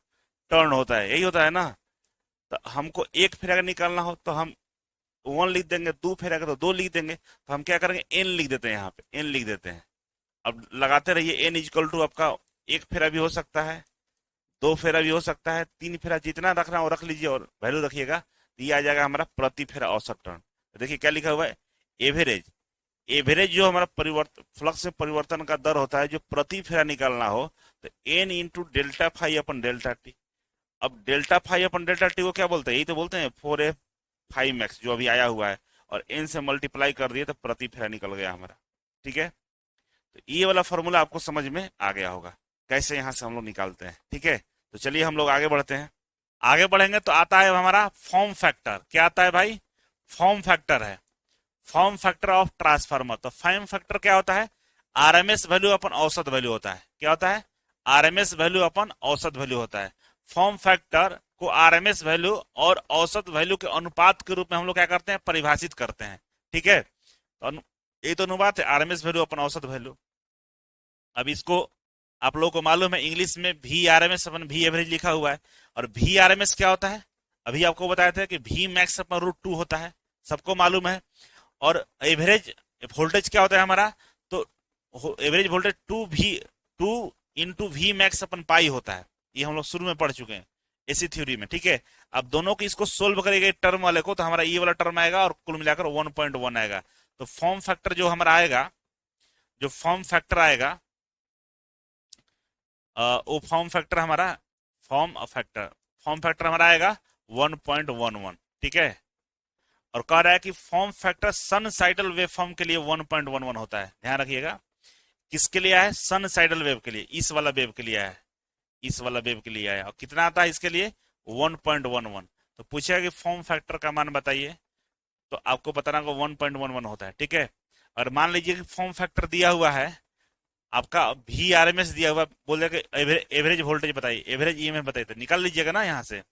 A: टर्न होता है, यही होता है ना। तो हमको एक फेरा का निकालना हो तो हम वन लिख देंगे, दो फेरा का तो दो लिख देंगे। तो हम क्या करेंगे? एन लिख देते हैं, यहाँ पे एन लिख देते हैं। अब लगाते रहिए, एन इक्वल टू आपका एक फेरा भी हो सकता है, दो फेरा भी हो सकता है, तीन फेरा, जितना रखना हो रख लीजिए और वैल्यू रखिएगा, तो ये आ जाएगा हमारा प्रति फेरा औसत टर्न। देखिए क्या लिखा हुआ है, एवरेज। एवरेज जो हमारा परिवर्तन, फ्लक्स में परिवर्तन का दर होता है, जो प्रति फेरा निकालना हो, तो एन इंटू डेल्टा फाई अपन डेल्टा टी। अब डेल्टा फाई अपन डेल्टा टी को क्या बोलते हैं, यही तो बोलते हैं 4f फाइव मैक्स जो अभी आया हुआ है, और एन से मल्टीप्लाई कर दिए तो प्रति फेरा निकल गया हमारा। ठीक है, तो ये वाला फॉर्मूला आपको समझ में आ गया होगा, कैसे यहाँ से हम लोग निकालते हैं। ठीक है, तो चलिए हम लोग आगे बढ़ते हैं। आगे बढ़ेंगे तो आता है हमारा फॉर्म फैक्टर। क्या आता है भाई, फॉर्म फैक्टर है, फॉर्म फैक्टर ऑफ ट्रांसफार्मर। तो फॉर्म फैक्टर क्या होता है, आरएमएस वैल्यू अपन औसत वैल्यू होता है। क्या होता है, आरएमएस वैल्यू अपन औसत वैल्यू होता है। फॉर्म फैक्टर को आरएमएस वैल्यू और औसत वैल्यू के अनुपात के रूप में हम लोग क्या करते हैं, परिभाषित करते हैं। ठीक है, तो ये तो अनुपात है, आरएमएस वैल्यू अपन औसत वैल्यू। अब इसको आप लोगों को मालूम है, इंग्लिश में V R M S upon V average लिखा हुआ है। और वी आर एम एस क्या होता है, अभी आपको बताया था कि वी मैक्स अपन √2 होता है, सबको मालूम है। और एवरेज वोल्टेज क्या होता है हमारा, तो एवरेज वोल्टेज 2 × V मैक्स अपन पाई होता है। ये हम लोग शुरू में पढ़ चुके हैं इसी थ्योरी में। ठीक है, अब दोनों की इसको सोल्व करेंगे टर्म वाले को, तो हमारा ये वाला टर्म आएगा और कुल मिलाकर 1.1 आएगा। तो फॉर्म फैक्टर जो हमारा आएगा, जो फॉर्म फैक्टर आएगा, वो फॉर्म फैक्टर हमारा, फॉर्म फैक्टर हमारा आएगा 1.11। ठीक है, और कह रहा है कि फॉर्म फैक्टर सन साइडल वेव फॉर्म के लिए 1.11 होता है। ध्यान रखिएगा, किसके लिए आया है, सन साइडल वेव के लिए, इस वाला वेव के लिए आया है, इस वाला वेव के लिए आया। और कितना आता है इसके लिए, 1.11। तो पूछेगा कि फॉर्म फैक्टर का मान बताइए, तो आपको बताना होगा 1.11 होता है। ठीक है, और मान लीजिए कि फॉर्म फैक्टर दिया हुआ है आपका, वी आर एम एस दिया हुआ, बोल दिया कि एवरेज वोल्टेज बताइए, एवरेज ईएमएफ बताइए, तो निकाल लीजिएगा ना यहाँ से,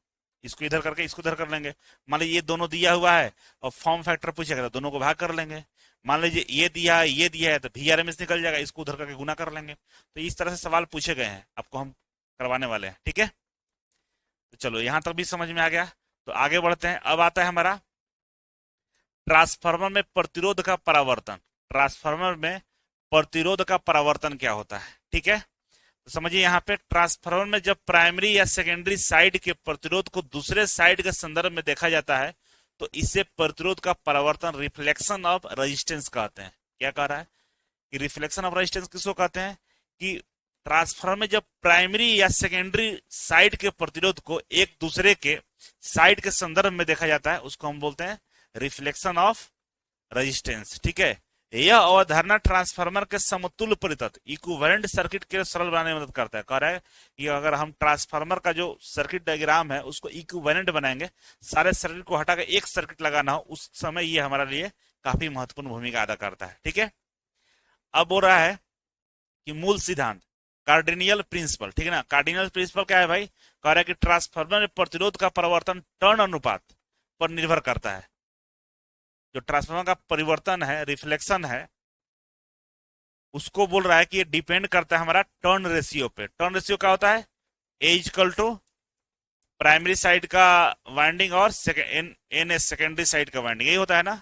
A: इसको इधर करके इसको इधर कर लेंगे। मान लीजिए ये दोनों दिया हुआ है और फॉर्म फैक्टर पूछेगा, तो दोनों को भाग कर लेंगे। मान लीजिए ये दिया है, ये दिया है, तो वी आर एम एस निकल जाएगा, इसको उधर करके गुना कर लेंगे। तो इस तरह से सवाल पूछे गए हैं, आपको हम करवाने वाले हैं। ठीक है, तो चलो यहाँ तक भी समझ में आ गया, तो आगे बढ़ते हैं। अब आता है हमारा ट्रांसफार्मर में प्रतिरोध का परावर्तन। ट्रांसफार्मर में प्रतिरोध का परावर्तन क्या होता है। ठीक है, तो समझिए यहाँ पे ट्रांसफार्मर में जब प्राइमरी या सेकेंडरी साइड के प्रतिरोध को दूसरे साइड के संदर्भ में देखा जाता है, तो इसे प्रतिरोध का परावर्तन, रिफ्लेक्शन ऑफ रेजिस्टेंस कहते हैं। क्या कह रहा है कि रिफ्लेक्शन ऑफ रेजिस्टेंस किसको कहते हैं, कि ट्रांसफार्मर में जब प्राइमरी या सेकेंडरी साइड के प्रतिरोध को एक दूसरे के साइड के संदर्भ में देखा जाता है, उसको हम बोलते हैं रिफ्लेक्शन ऑफ रेजिस्टेंस। ठीक है, यह अवधारणा ट्रांसफार्मर के समतुल्य परितत इक्विवेलेंट सर्किट के सरल बनाने में मदद करता है। कह रहा है कि अगर हम ट्रांसफार्मर का जो सर्किट डायग्राम है उसको इक्विवेलेंट बनाएंगे, सारे सर्किट को हटाकर एक सर्किट लगाना हो, उस समय ये हमारे लिए काफी महत्वपूर्ण भूमिका अदा करता है। ठीक है, अब बोल रहा है कि मूल सिद्धांत, कार्डिनियल प्रिंसिपल। ठीक है ना, कार्डिनियल प्रिंसिपल क्या है भाई, कह रहा है कि ट्रांसफार्मर में प्रतिरोध का परिवर्तन टर्न अनुपात पर निर्भर करता है। जो ट्रांसफार्मर का परिवर्तन है, रिफ्लेक्शन है, उसको बोल रहा है कि ये डिपेंड करता है हमारा टर्न रेशियो पे। टर्न रेशियो क्या होता है, ए इक्वल टू प्राइमरी साइड का वाइंडिंग और एन सेकेंडरी साइड का वाइंडिंग, यही होता है ना।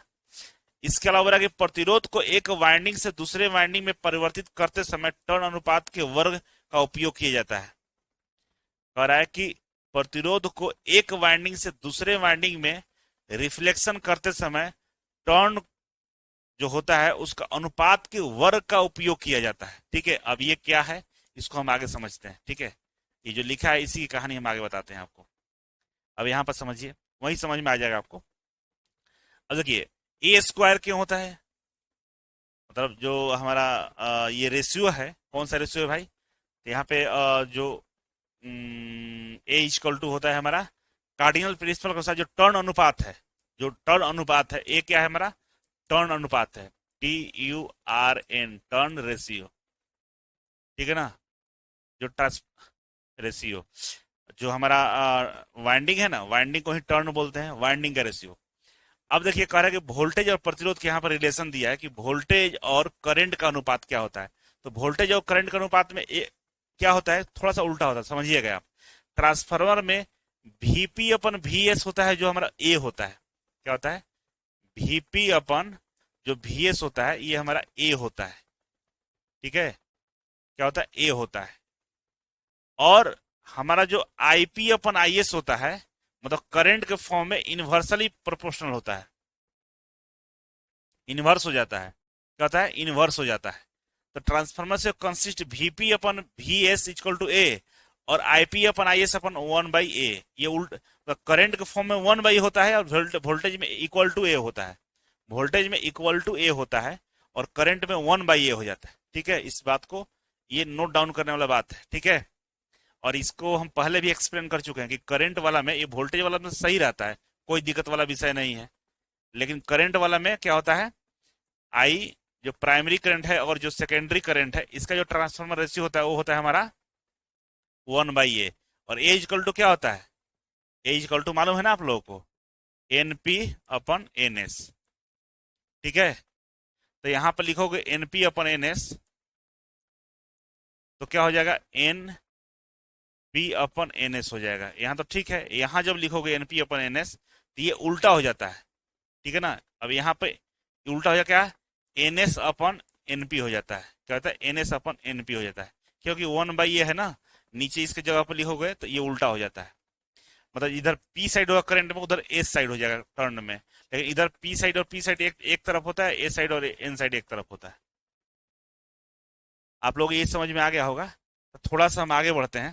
A: इसके अलावा कि प्रतिरोध को एक वाइंडिंग से दूसरे वाइंडिंग में परिवर्तित करते समय टर्न अनुपात के वर्ग का उपयोग किया जाता है। कह रहा है कि प्रतिरोध को एक वाइंडिंग से दूसरे वाइंडिंग में रिफ्लेक्शन करते समय टर्न जो होता है उसका अनुपात के वर्ग का उपयोग किया जाता है। ठीक है, अब ये क्या है इसको हम आगे समझते हैं। ठीक है, ये जो लिखा है इसी की कहानी हम आगे बताते हैं आपको। अब यहाँ पर समझिए, वही समझ में आ जाएगा आपको। अब देखिए, ए स्क्वायर क्यों होता है, मतलब जो हमारा ये रेशियो है, कौन सा रेशियो है भाई, तो यहाँ पे जो ए इक्वल टू होता है हमारा कार्डिनल प्रिंसिपल के साथ जो टर्न अनुपात है, जो टर्न अनुपात है, ए क्या है हमारा, टर्न अनुपात है, TURN, टर्न रेशियो। ठीक है ना, जो ट्रांस रेशियो, जो हमारा वाइंडिंग है ना, वाइंडिंग को ही टर्न बोलते हैं, वाइंडिंग का रेशियो। अब देखिए कह रहा है कि वोल्टेज और प्रतिरोध के यहाँ पर रिलेशन दिया है कि वोल्टेज और करंट का अनुपात क्या होता है। तो वोल्टेज और करंट का अनुपात में क्या होता है, थोड़ा सा उल्टा होता है, समझिएगा आप। ट्रांसफार्मर में VP अपन VS होता है, जो हमारा ए होता है, क्या होता है, VP अपन जो VS होता है ये हमारा ए होता है। ठीक है, क्या होता है, ए होता है। और हमारा जो आईपी अपन आईएस होता है, मतलब करंट के फॉर्म में इनवर्सली प्रोपोर्शनल होता है, इनवर्स हो जाता है। क्या होता है, इनवर्स हो जाता है। तो ट्रांसफार्मर से consist VP upon V S equal to A, और IP upon I S upon 1/a। ये उल्ट, तो करंट के फॉर्म में 1/a होता है, और वोल्टेज में इक्वल टू ए होता है, वोल्टेज में इक्वल टू ए होता है, और करंट में 1/a हो जाता है। ठीक है, इस बात को ये नोट डाउन करने वाला बात है। ठीक है, और इसको हम पहले भी एक्सप्लेन कर चुके हैं कि करंट वाला में, ये वोल्टेज वाला में सही रहता है, कोई दिक्कत वाला विषय नहीं है। लेकिन करंट वाला में क्या होता है, आई जो प्राइमरी करंट है और जो सेकेंडरी करंट है, इसका जो ट्रांसफॉर्मर रेशियो होता है वो होता है हमारा 1/a। और ए इक्वल टू क्या होता है, ए इक्वल टू मालूम है ना आप लोगों को, एनपी अपन एन एस। ठीक है, तो यहां पर लिखोगे एनपी अपन एन एस, तो क्या हो जाएगा, एन पी अपन एन एस हो जाएगा। यहाँ तो ठीक है, यहाँ जब लिखोगे एन पी अपन एन एस तो ये उल्टा हो जाता है। ठीक है ना, अब यहाँ पे उल्टा हो जाए क्या, N S upon N P हो जाता है। क्या होता है, N S upon N P हो जाता है, क्योंकि 1/a है ना, नीचे इसके जगह पर लिखोगे तो ये उल्टा हो जाता है। मतलब इधर पी साइड होगा करंट में, उधर एस साइड हो जाएगा टर्न में। लेकिन इधर पी साइड और पी साइड एक तरफ होता है, ए साइड और एन साइड एक तरफ होता है। आप लोग ये समझ में आ गया होगा। तो थोड़ा सा हम आगे बढ़ते हैं।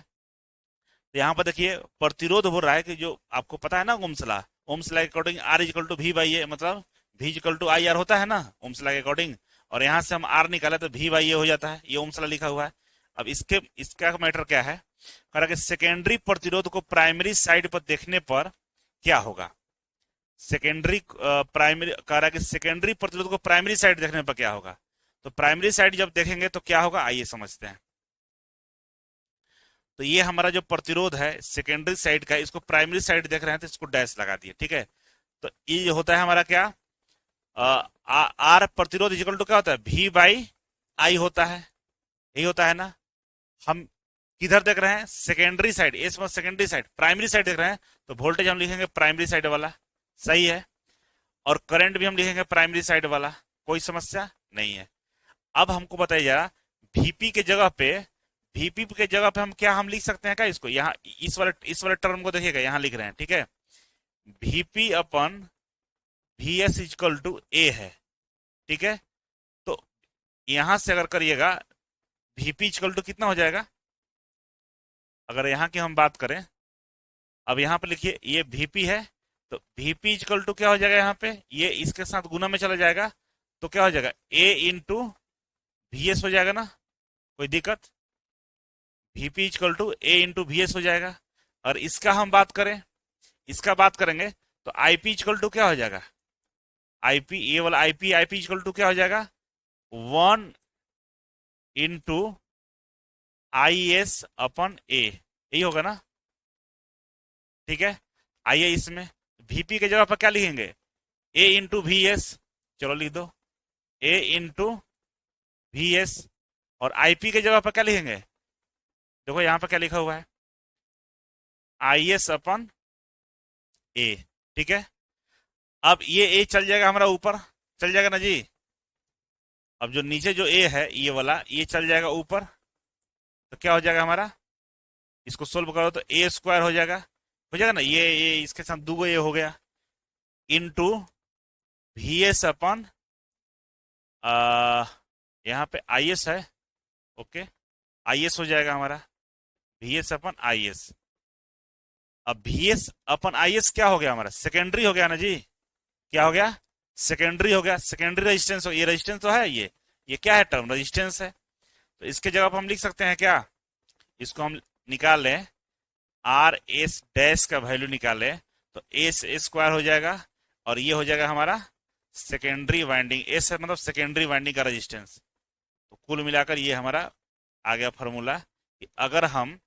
A: तो यहाँ पर देखिए प्रतिरोध हो रहा है कि जो आपको पता है ना, ओम्स लॉ, ओम्स लॉ के according R equal to V by A, मतलब V equal to I R होता है ना ओम्स लॉ के अकॉर्डिंग। और यहाँ से हम आर निकाले तो वी बाई ए हो जाता है, ये ओम्स लॉ लिखा हुआ है। अब इसका मैटर क्या है, कह रहा कि सेकेंडरी प्रतिरोध को प्राइमरी साइड पर देखने पर क्या होगा। सेकेंडरी प्राइमरी कह रहा है कि सेकेंडरी प्रतिरोध को प्राइमरी साइड देखने पर क्या होगा। तो प्राइमरी साइड जब देखेंगे तो क्या होगा, आइए समझते हैं। तो ये हमारा जो प्रतिरोध है सेकेंडरी साइड का, इसको प्राइमरी साइड देख रहे हैं तो इसको डैश लगा दिए। ठीक है, तो ये होता है हमारा क्या, आर प्रतिरोध इक्वल टू क्या होता है, वी बाई आई होता है, यही होता है ना। हम किधर देख रहे हैं, सेकेंडरी साइड, इस बार सेकेंडरी साइड, प्राइमरी साइड देख रहे हैं तो वोल्टेज हम लिखेंगे प्राइमरी साइड वाला, सही है। और करंट भी हम लिखेंगे प्राइमरी साइड वाला, कोई समस्या नहीं है। अब हमको बताइए जरा, वीपी के जगह पे, वीपी के जगह पे हम क्या हम लिख सकते हैं क्या इसको, यहाँ इस वाले टर्म को देखिएगा, यहाँ लिख रहे हैं। ठीक है, VP upon V S equal to A है। ठीक है, तो यहां से अगर करिएगा वीपी इक्वल टू कितना हो जाएगा, अगर यहाँ की हम बात करें, अब यहाँ पे लिखिए ये वीपी है, तो वीपी इक्वल टू क्या हो जाएगा, यहाँ पे ये इसके साथ गुना में चला जाएगा, तो क्या हो जाएगा, ए इंटू वी एस हो जाएगा ना, कोई दिक्कत, VP equal to A into V S हो जाएगा। और इसका हम बात करें, इसका बात करेंगे तो आईपी इक्वल टू क्या हो जाएगा, आईपी, ये वाला आईपी, आईपी इक्वल टू क्या हो जाएगा, 1 इंटू आई एस अपन ए, यही होगा ना। ठीक है, आइए इसमें वीपी के जगह पर क्या लिखेंगे, ए इंटू वी एस, चलो लिख दो ए इंटू वी एस। और आईपी के जगह पर क्या लिखेंगे, देखो यहाँ पर क्या लिखा हुआ है, आई एस अपन ए। ठीक है, अब ये ए चल जाएगा हमारा ऊपर, चल जाएगा ना जी। अब जो नीचे जो ए है ये वाला, ये चल जाएगा ऊपर, तो क्या हो जाएगा हमारा, इसको सोल्व करो तो ए स्क्वायर हो जाएगा ना, ये इसके साथ दो ये हो गया, इंटू वी एस अपन यहाँ पे आई एस है, ओके, आई एस हो जाएगा हमारा, V S upon I S. अब V S upon I S क्या हो गया हमारा, सेकेंडरी हो गया ना जी, क्या हो गया, सेकेंडरी हो गया, सेकेंडरी रेजिस्टेंस हो, ये रेजिस्टेंस तो है, ये क्या है, टर्म रेजिस्टेंस है। तो इसके जगह पर हम लिख सकते हैं क्या, इसको हम निकाल लें, आर एस डैश का वैल्यू निकाले तो एस स्क्वायर हो जाएगा, और ये हो जाएगा हमारा सेकेंडरी वाइंडिंग, एस है मतलब सेकेंडरी वाइंडिंग का रेजिस्टेंस। तो कुल मिलाकर ये हमारा आ गया फॉर्मूला कि अगर हम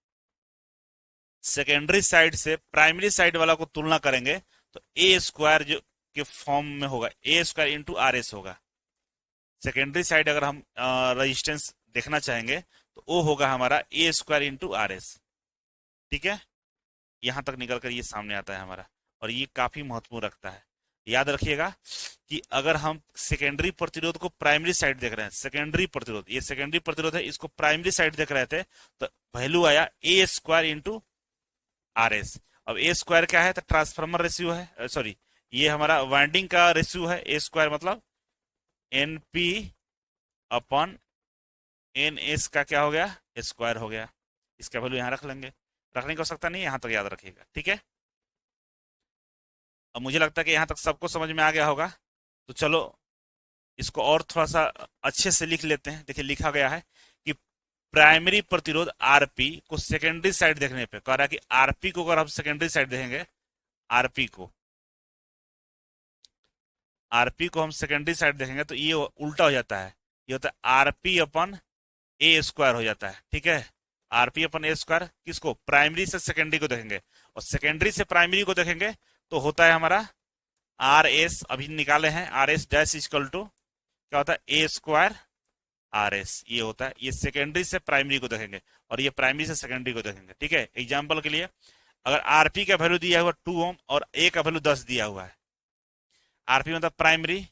A: सेकेंडरी साइड से प्राइमरी साइड वाला को तुलना करेंगे तो ए स्क्वायर जो के फॉर्म में होगा, ए स्क्वायर इंटू आर एस होगा। सेकेंडरी साइड अगर हम रेजिस्टेंस देखना चाहेंगे तो वो होगा हमारा ए स्क्वायर इंटू आर एस। ठीक है, यहां तक निकल कर ये सामने आता है हमारा, और ये काफी महत्वपूर्ण रखता है। याद रखिएगा कि अगर हम सेकेंडरी प्रतिरोध को प्राइमरी साइड देख रहे हैं, सेकेंडरी प्रतिरोध, ये सेकेंडरी प्रतिरोध है, इसको प्राइमरी साइड देख रहे थे, तो वैल्यू आया ए स्क्वायर इंटू आर एस। अब ए स्क्वायर क्या है, तो ट्रांसफार्मर रेशियो है, सॉरी ये हमारा वाइंडिंग का रेशियो है। ए स्क्वायर मतलब एनपी अपॉन एन एस का क्या हो गया, स्क्वायर हो गया। इसका वैल्यू यहाँ रख लेंगे, रखने की आवश्यकता नहीं, यहाँ तक याद रखिएगा, ठीक है। अब मुझे लगता है कि यहाँ तक सबको समझ में आ गया होगा, तो चलो इसको और थोड़ा सा अच्छे से लिख लेते हैं। देखिए लिखा गया है कि प्राइमरी प्रतिरोध आरपी को सेकेंडरी साइड देखने पे कह रहा है कि आरपी को अगर हम सेकेंडरी साइड देखेंगे, आरपी को आरपी को हम सेकेंडरी साइड देखेंगे तो ये उल्टा हो जाता है, ये होता है आरपी अपन ए स्क्वायर हो जाता है, ठीक है। आरपी अपन ए स्क्वायर किसको, प्राइमरी से सेकेंडरी को देखेंगे, और सेकेंडरी से प्राइमरी को देखेंगे तो होता है हमारा आर एस, अभी निकाले हैं, R S dash equal to क्या होता है, ए स्क्वायर आर एस, ये होता है। ये सेकेंडरी से प्राइमरी को देखेंगे और ये प्राइमरी से सेकेंडरी को देखेंगे, ठीक है। एग्जाम्पल के लिए अगर आरपी का वैल्यू दिया हुआ 2 ओम और ए का वैल्यू 10 दिया हुआ है, आरपी मतलब प्राइमरी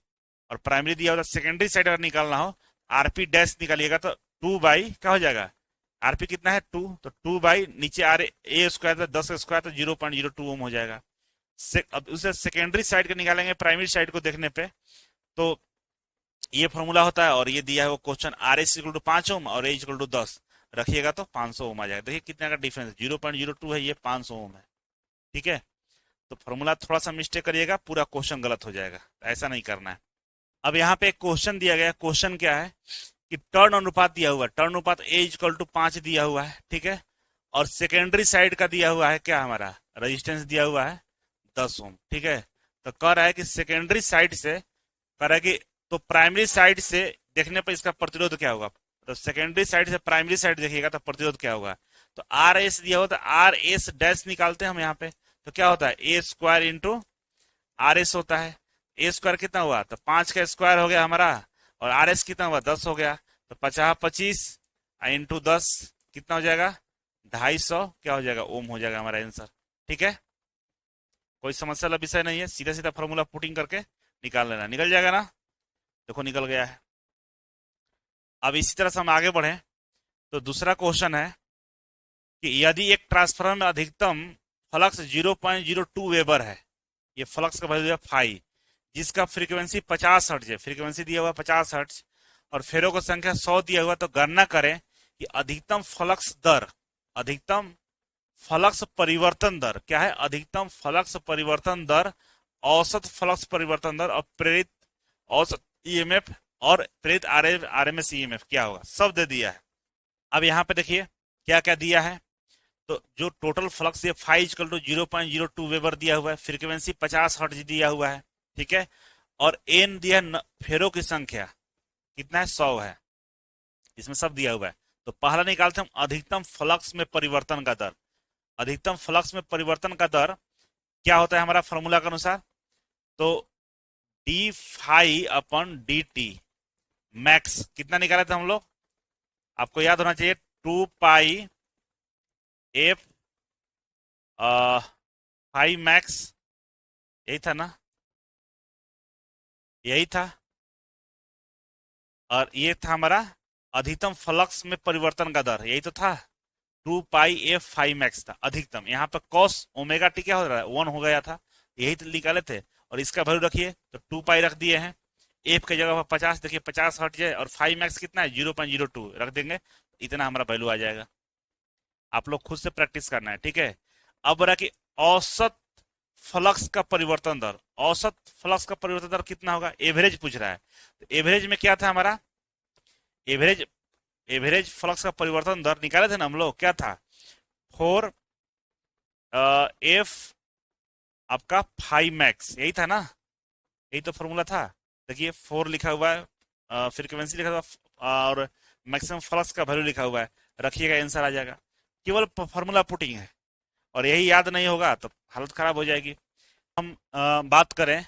A: और प्राइमरी दिया हुआ, सेकेंडरी साइड अगर निकालना हो आरपी डैश निकालिएगा तो 2 बाई क्या हो जाएगा, आरपी कितना है 2, तो 2 बाई नीचे आर ए स्क्वायर 10 स्क्वायर तो 0.02 ओम हो जाएगा। अब उसे सेकेंडरी साइड का निकालेंगे प्राइमरी साइड को देखने पे, तो ये फॉर्मूला होता है, और ये दिया है वो question, R S equal to 5 ohm और ए इक्वल टू 10 रखिएगा तो 500 ओम आ जाएगा। देखिए कितने का डिफरेंस, 0.02 है, ये 500 ओम है, ठीक है। तो फॉर्मूला थोड़ा सा मिस्टेक करिएगा, पूरा क्वेश्चन गलत हो जाएगा, ऐसा नहीं करना है। अब यहाँ पे एक क्वेश्चन दिया गया, क्वेश्चन क्या है कि टर्न अनुपात दिया हुआ है, टर्न अनुपात ए इक्वल टू 5 दिया हुआ है, ठीक है। और सेकेंडरी साइड का दिया हुआ है क्या, हमारा रेजिस्टेंस दिया हुआ है 10 ओम, ठीक है। तो कह रहा है कि सेकेंडरी साइड से, कह रहा है कि तो प्राइमरी साइड से देखने पर इसका प्रतिरोध क्या होगा, तो सेकेंडरी साइड से प्राइमरी साइड देखिएगा तो प्रतिरोध क्या होगा, तो आर एस दिया होता है, आर एस डैश निकालते हैं हम यहाँ पे, तो क्या होता है ए स्क्वायर इंटू आर एस होता है। ए स्क्वायर कितना हुआ, तो 5 का स्क्वायर हो गया हमारा, और आर एस कितना हुआ 10 हो गया, तो 50 25 इंटू 10 कितना हो जाएगा 250 क्या हो जाएगा ओम हो जाएगा हमारा आंसर, ठीक है। कोई समस्या वाला विषय नहीं है, सीधा सीधा फॉर्मूला पुटिंग करके निकाल लेना, निकल जाएगा ना, देखो निकल गया है। अब इसी तरह से हम आगे बढ़े तो दूसरा क्वेश्चन है कि यदि एक ट्रांसफार्मर में अधिकतम फ्लक्स 0.02 वेबर है, ये फ्लक्स का वैल्यू है फाई, जिसका फ्रीक्वेंसी 50 हर्ट्ज है, फ्रीक्वेंसी दिया हुआ 50 हर्ट्ज और फेरों की संख्या 100 दिया हुआ, तो गणना करें कि अधिकतम फ्लक्स दर, अधिकतम फ्लक्स परिवर्तन दर क्या है, अधिकतम फ्लक्स परिवर्तन दर, औसत फ्लक्स परिवर्तन दर और प्रेरित औसत ईएमएफ और प्रेरित आरएमएस ईएमएफ क्या होगा, सब दे दिया है। अब यहाँ पे देखिए क्या क्या दिया है, तो जो टोटल फ्लक्स ये फाइव इक्वल टू 0.02 वेबर दिया हुआ है, फ्रीक्वेंसी 50 हर्ट्ज दिया हुआ है, ठीक है। और एन दिया फेरों की संख्या कितना है 100 है, इसमें सब दिया हुआ है। तो पहला निकालते हम अधिकतम फ्लक्स में परिवर्तन का दर, अधिकतम फ्लक्स में परिवर्तन का दर क्या होता है हमारा फॉर्मूला के अनुसार, तो D phi upon d T max कितना निकाले थे हम लोग, आपको याद होना चाहिए 2 पाई एफ फाई मैक्स, यही था ना, यही था। और ये था हमारा अधिकतम फ्लक्स में परिवर्तन का दर, यही तो था 2 पाई एफ फाई मैक्स था अधिकतम। यहाँ पे कॉस ओमेगा टी क्या हो रहा है 1 हो गया था, यही तो निकाले थे। और इसका वैल्यू रखिए तो 2 पाई रख दिए हैं, एफ की जगह पर 50, देखिए 50 हट जाए, और फाई मैक्स कितना है 0.02 रख देंगे, इतना हमारा वैल्यू आ जाएगा। आप लोग खुद से प्रैक्टिस करना है, ठीक है। अब बोला कि औसत फ्लक्स का परिवर्तन दर, औसत फ्लक्स का परिवर्तन दर कितना होगा, एवरेज पूछ रहा है। तो एवरेज में क्या था हमारा, एवरेज एवरेज फ्लक्स का परिवर्तन दर निकाले थे ना हम लोग, क्या था 4 एफ आपका फाई मैक्स, यही था ना, यही तो फॉर्मूला था। देखिए 4 लिखा हुआ है, फ्रीक्वेंसी लिखा हुआ और मैक्सिमम फ्लक्स का वैल्यू लिखा हुआ है, रखिएगा आंसर आ जाएगा। केवल फॉर्मूला पुटिंग है और यही याद नहीं होगा तो हालत खराब हो जाएगी। हम बात करें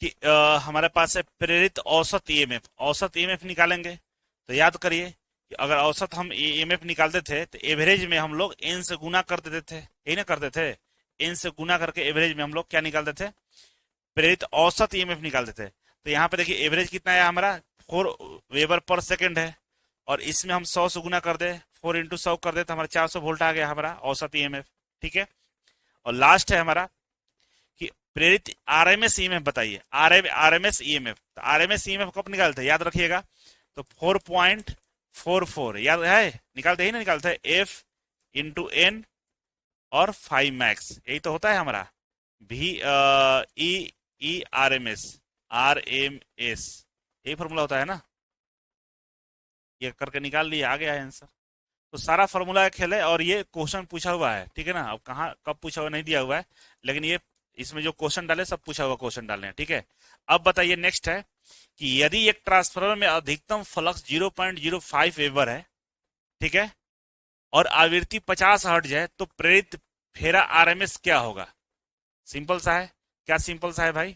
A: कि हमारे पास है प्रेरित औसत ईएमएफ, औसत ईएमएफ निकालेंगे तो याद करिए कि अगर औसत हम ईएमएफ निकालते थे तो एवरेज में हम लोग एन से गुना कर देते थे, यही ना करते थे, एन से गुना करके एवरेज में हम लोग क्या निकालते थे प्रेरित औसत ईएमएफ निकालते थे। तो यहाँ पे देखिए एवरेज कितना है हमारा 4 वेबर पर सेकेंड है, और इसमें हम 100 से गुना कर दे, 4 × 100 कर दे तो हमारा 400 वोल्ट आ गया हमारा औसत ईएमएफ। ठीक है, और लास्ट है हमारा कि प्रेरित आरएमएस ईएमएफ बताइए। आरएमएस ईएमएफ, तो आरएमएस ईएमएफ कब निकालते हैं याद रखिएगा, तो 4.44 याद है, निकालते ही ना, निकालते हैं एफ इंटू एन और 5 मैक्स, यही तो होता है हमारा भी ई ई आर एम एस, यही फॉर्मूला होता है ना, ये करके निकाल लिया, आ गया है आंसर। तो सारा फॉर्मूला का खेल है, और ये क्वेश्चन पूछा हुआ है, ठीक है ना। अब कहाँ कब पूछा हुआ नहीं दिया हुआ है, लेकिन ये इसमें जो क्वेश्चन डाले सब पूछा हुआ क्वेश्चन डाले हैं। ठीक है, अब बताइए नेक्स्ट है कि यदि एक ट्रांसफार्मर में अधिकतम फ्लक्स 0.05 वेबर है, ठीक है, और आवृत्ति 50 हर्ट्ज है, तो प्रेरित फेरा आरएमएस क्या होगा। सिंपल सा है, क्या सिंपल सा है भाई,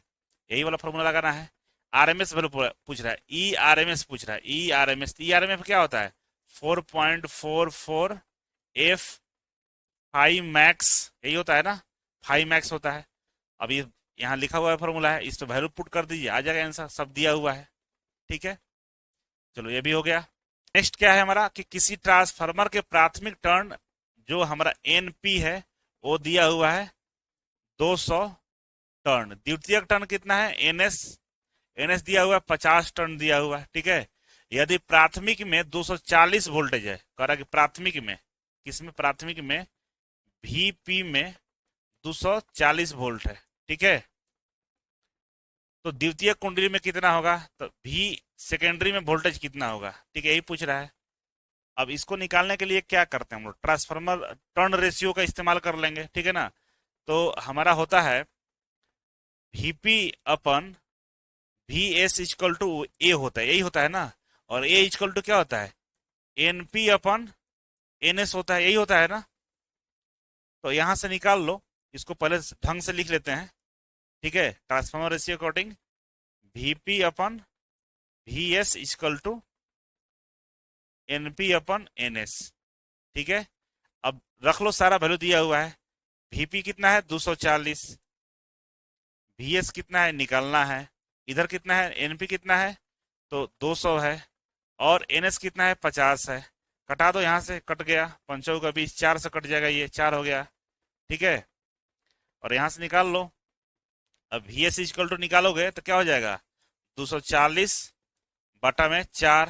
A: यही वाला फॉर्मूला लगाना है। आरएमएस वैल्यू पूछ रहा है, ई आरएमएस पूछ रहा है, ई आरएमएस क्या होता है 4.44 एफ 5 मैक्स, यही होता है ना, 5 मैक्स होता है। अब ये यहाँ लिखा हुआ है फॉर्मूला है, इस तो वैल्यू पुट कर दीजिए, आ जाएगा आंसर, सब दिया हुआ है। ठीक है, चलो ये भी हो गया। नेक्स्ट क्या है हमारा कि किसी ट्रांसफार्मर के प्राथमिक टर्न जो हमारा एनपी है वो दिया हुआ है 200 टर्न, द्वितीयक टर्न कितना है एनएस, एनएस दिया हुआ है 50 टर्न दिया हुआ है। ठीक है, यदि प्राथमिक में 240 वोल्टेज है, कह रहा कि प्राथमिक में, किसमें, प्राथमिक में वीपी में 240 वोल्ट है। ठीक है, तो द्वितीय कुंडली में कितना होगा, तो भी सेकेंडरी में वोल्टेज कितना होगा। ठीक है, यही पूछ रहा है। अब इसको निकालने के लिए क्या करते हैं हम लोग, ट्रांसफार्मर टर्न रेशियो का इस्तेमाल कर लेंगे। ठीक है ना, तो हमारा होता है VP upon V S equal to A होता है, यही होता है ना, और ए इक्वल टू क्या होता है एनपी अपन एनएस होता है, यही होता है ना। तो यहां से निकाल लो, इसको पहले ढंग से लिख लेते हैं। ठीक है, transformer ratio according VP upon V S equal to NP upon NS. ठीक है, अब रख लो, सारा वैल्यू दिया हुआ है। वीपी कितना है 240, वीएस कितना है निकालना है, इधर कितना है एनपी कितना है तो 200 है, और एनएस कितना है 50 है। कटा दो, यहाँ से कट गया, पंचों का 20, 4 से कट जाएगा, ये 4 हो गया। ठीक है, और यहाँ से निकाल लो। अब वी एस इक्वल टू निकालोगे तो क्या हो जाएगा 240 बटा में 4,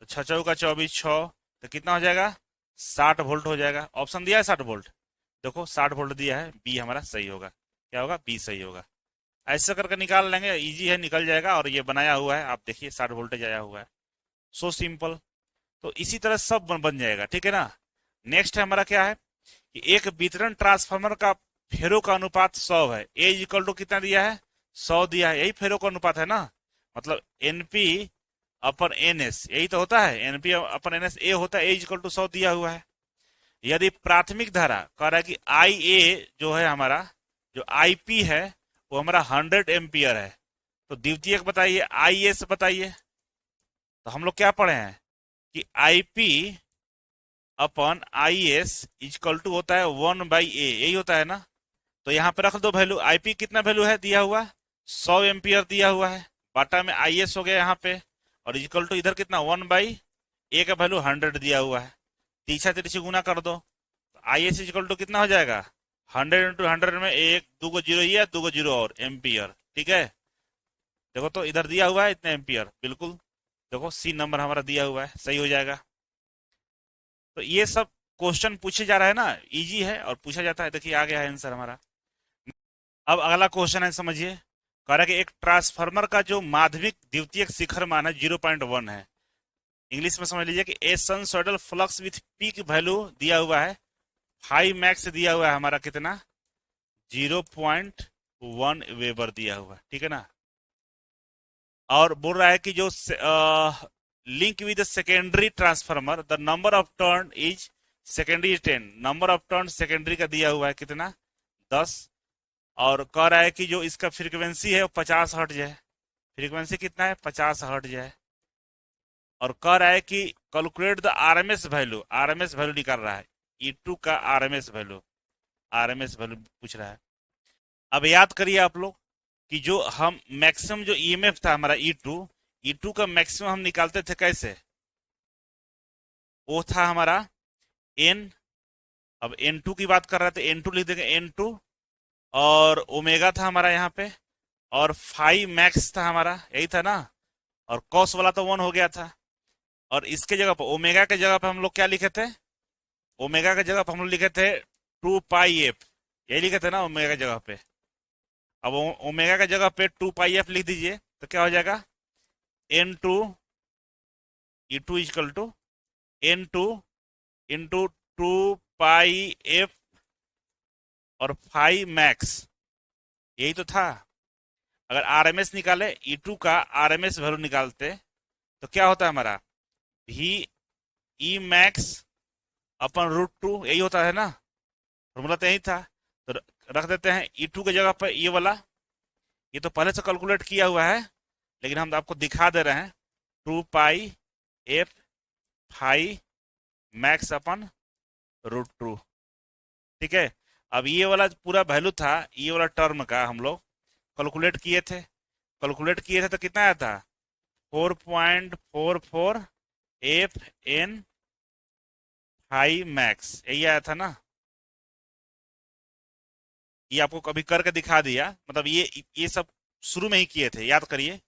A: तो 6 का 24, 6, तो कितना हो जाएगा 60 वोल्ट हो जाएगा। ऑप्शन दिया है 60 वोल्ट, देखो 60 वोल्ट दिया है, बी हमारा सही होगा। क्या होगा, बी सही होगा। ऐसा करके निकाल लेंगे, इजी है, निकल जाएगा। और ये बनाया हुआ है, आप देखिए 60 वोल्टेज आया हुआ है, सो सिंपल। तो इसी तरह सब बन जाएगा। ठीक है ना, नेक्स्ट है हमारा क्या है कि एक वितरण ट्रांसफार्मर का फेरो का अनुपात 100 है, ए इक्वल टू कितना दिया है 100 दिया है, यही फेरो का अनुपात है ना, मतलब एनपी अपन एनएस, यही तो होता है, एनपी अपन एनएस ए होता है, ए इक्वल टू 100 दिया हुआ है। यदि प्राथमिक धारा कह रहा है कि आई ए जो है हमारा, जो आईपी है वो हमारा 100 एम्पियर है, तो द्वितीयक बताइए आई एस बताइए। तो हम लोग क्या पढ़े हैं कि IP upon I S equal to होता है 1/a, यही होता है ना। तो यहाँ पे रख दो वैल्यू, आईपी कितना वैल्यू है दिया हुआ 100 एम्पियर दिया हुआ है, बाटा में आई एस हो गया यहाँ पे, और इक्वल टू इधर कितना 1/a का वैल्यू 100 दिया हुआ है, तीसरा तिरछी गुना कर दो, तो आई एस इक्वल टू कितना हो जाएगा 100 × 100 में एक 2 को जीरो, ये 2 को जीरो और एम्पियर। ठीक है, देखो तो इधर दिया हुआ है इतने एम्पियर, बिल्कुल देखो सी नंबर हमारा दिया हुआ है, सही हो जाएगा। तो ये सब क्वेश्चन पूछे जा रहा है ना, इजी है और पूछा जाता है। देखिए आ गया है आंसर हमारा। अब अगला क्वेश्चन है, समझिए, कह रहा है कि एक ट्रांसफार्मर का जो माध्यमिक द्वितीयक शिखर मान है 0.1 है, इंग्लिश में समझ लीजिए कि a sinusoidal flux with peak value दिया हुआ है 5 मैक्स दिया हुआ है हमारा कितना 0.1 वेबर दिया हुआ है। ठीक है ना, और बोल रहा है कि जो link with secondary transformer the number of turn is secondary 10, number of turn secondary का दिया हुआ है कितना 10, और कह रहा है कि जो इसका फ्रीक्वेंसी है वो 50 हर्ट्ज है, फ्रीक्वेंसी कितना है 50 हर्ट्ज है, और कह रहा है कि calculate the RMS value, RMS value निकाल रहा है E2 का आरएमएस वैल्यू, आरएमएस वैल्यू पूछ रहा है। अब याद करिए आप लोग कि जो हम मैक्सिमम जो ईएमएफ था हमारा ई टू का मैक्सिमम हम निकालते थे कैसे, वो था हमारा एन। अब एन टू की बात कर रहे थे, एन टू लिख देंगे एन टू, और ओमेगा था हमारा यहाँ पे, और फाइव मैक्स था हमारा, यही था ना। और कॉस वाला तो वन हो गया था। और इसके जगह पर ओमेगा के जगह पर हम लोग क्या लिखे थे, ओमेगा के जगह पर हम लोग लिखे थे 2 पाई एफ, यही लिखे थे ना ओमेगा की जगह पे। अब ओमेगा की जगह पे 2 पाई एफ लिख दीजिए, तो क्या हो जाएगा, N two E two equal to N two into 2 pi F और फाइव मैक्स, यही तो था। अगर आरएमएस निकाले, ई टू का आरएमएस वैल्यू निकालते, तो क्या होता है हमारा, भी ई मैक्स अपन √2, यही होता है ना, फॉर्मूला तो यही था। तो रख देते हैं ई टू की जगह पर ये वाला, ये तो पहले से कैलकुलेट किया हुआ है, लेकिन हम आपको दिखा दे रहे हैं। 2 pi F five max upon √2, ठीक है। अब ये वाला पूरा वैल्यू था, ये वाला टर्म का हम लोग कैलकुलेट किए थे तो कितना आया था, 4.44 एफ एन फाइव मैक्स, यही आया था ना। ये आपको कभी करके दिखा दिया, मतलब ये सब शुरू में ही किए थे, याद करिए।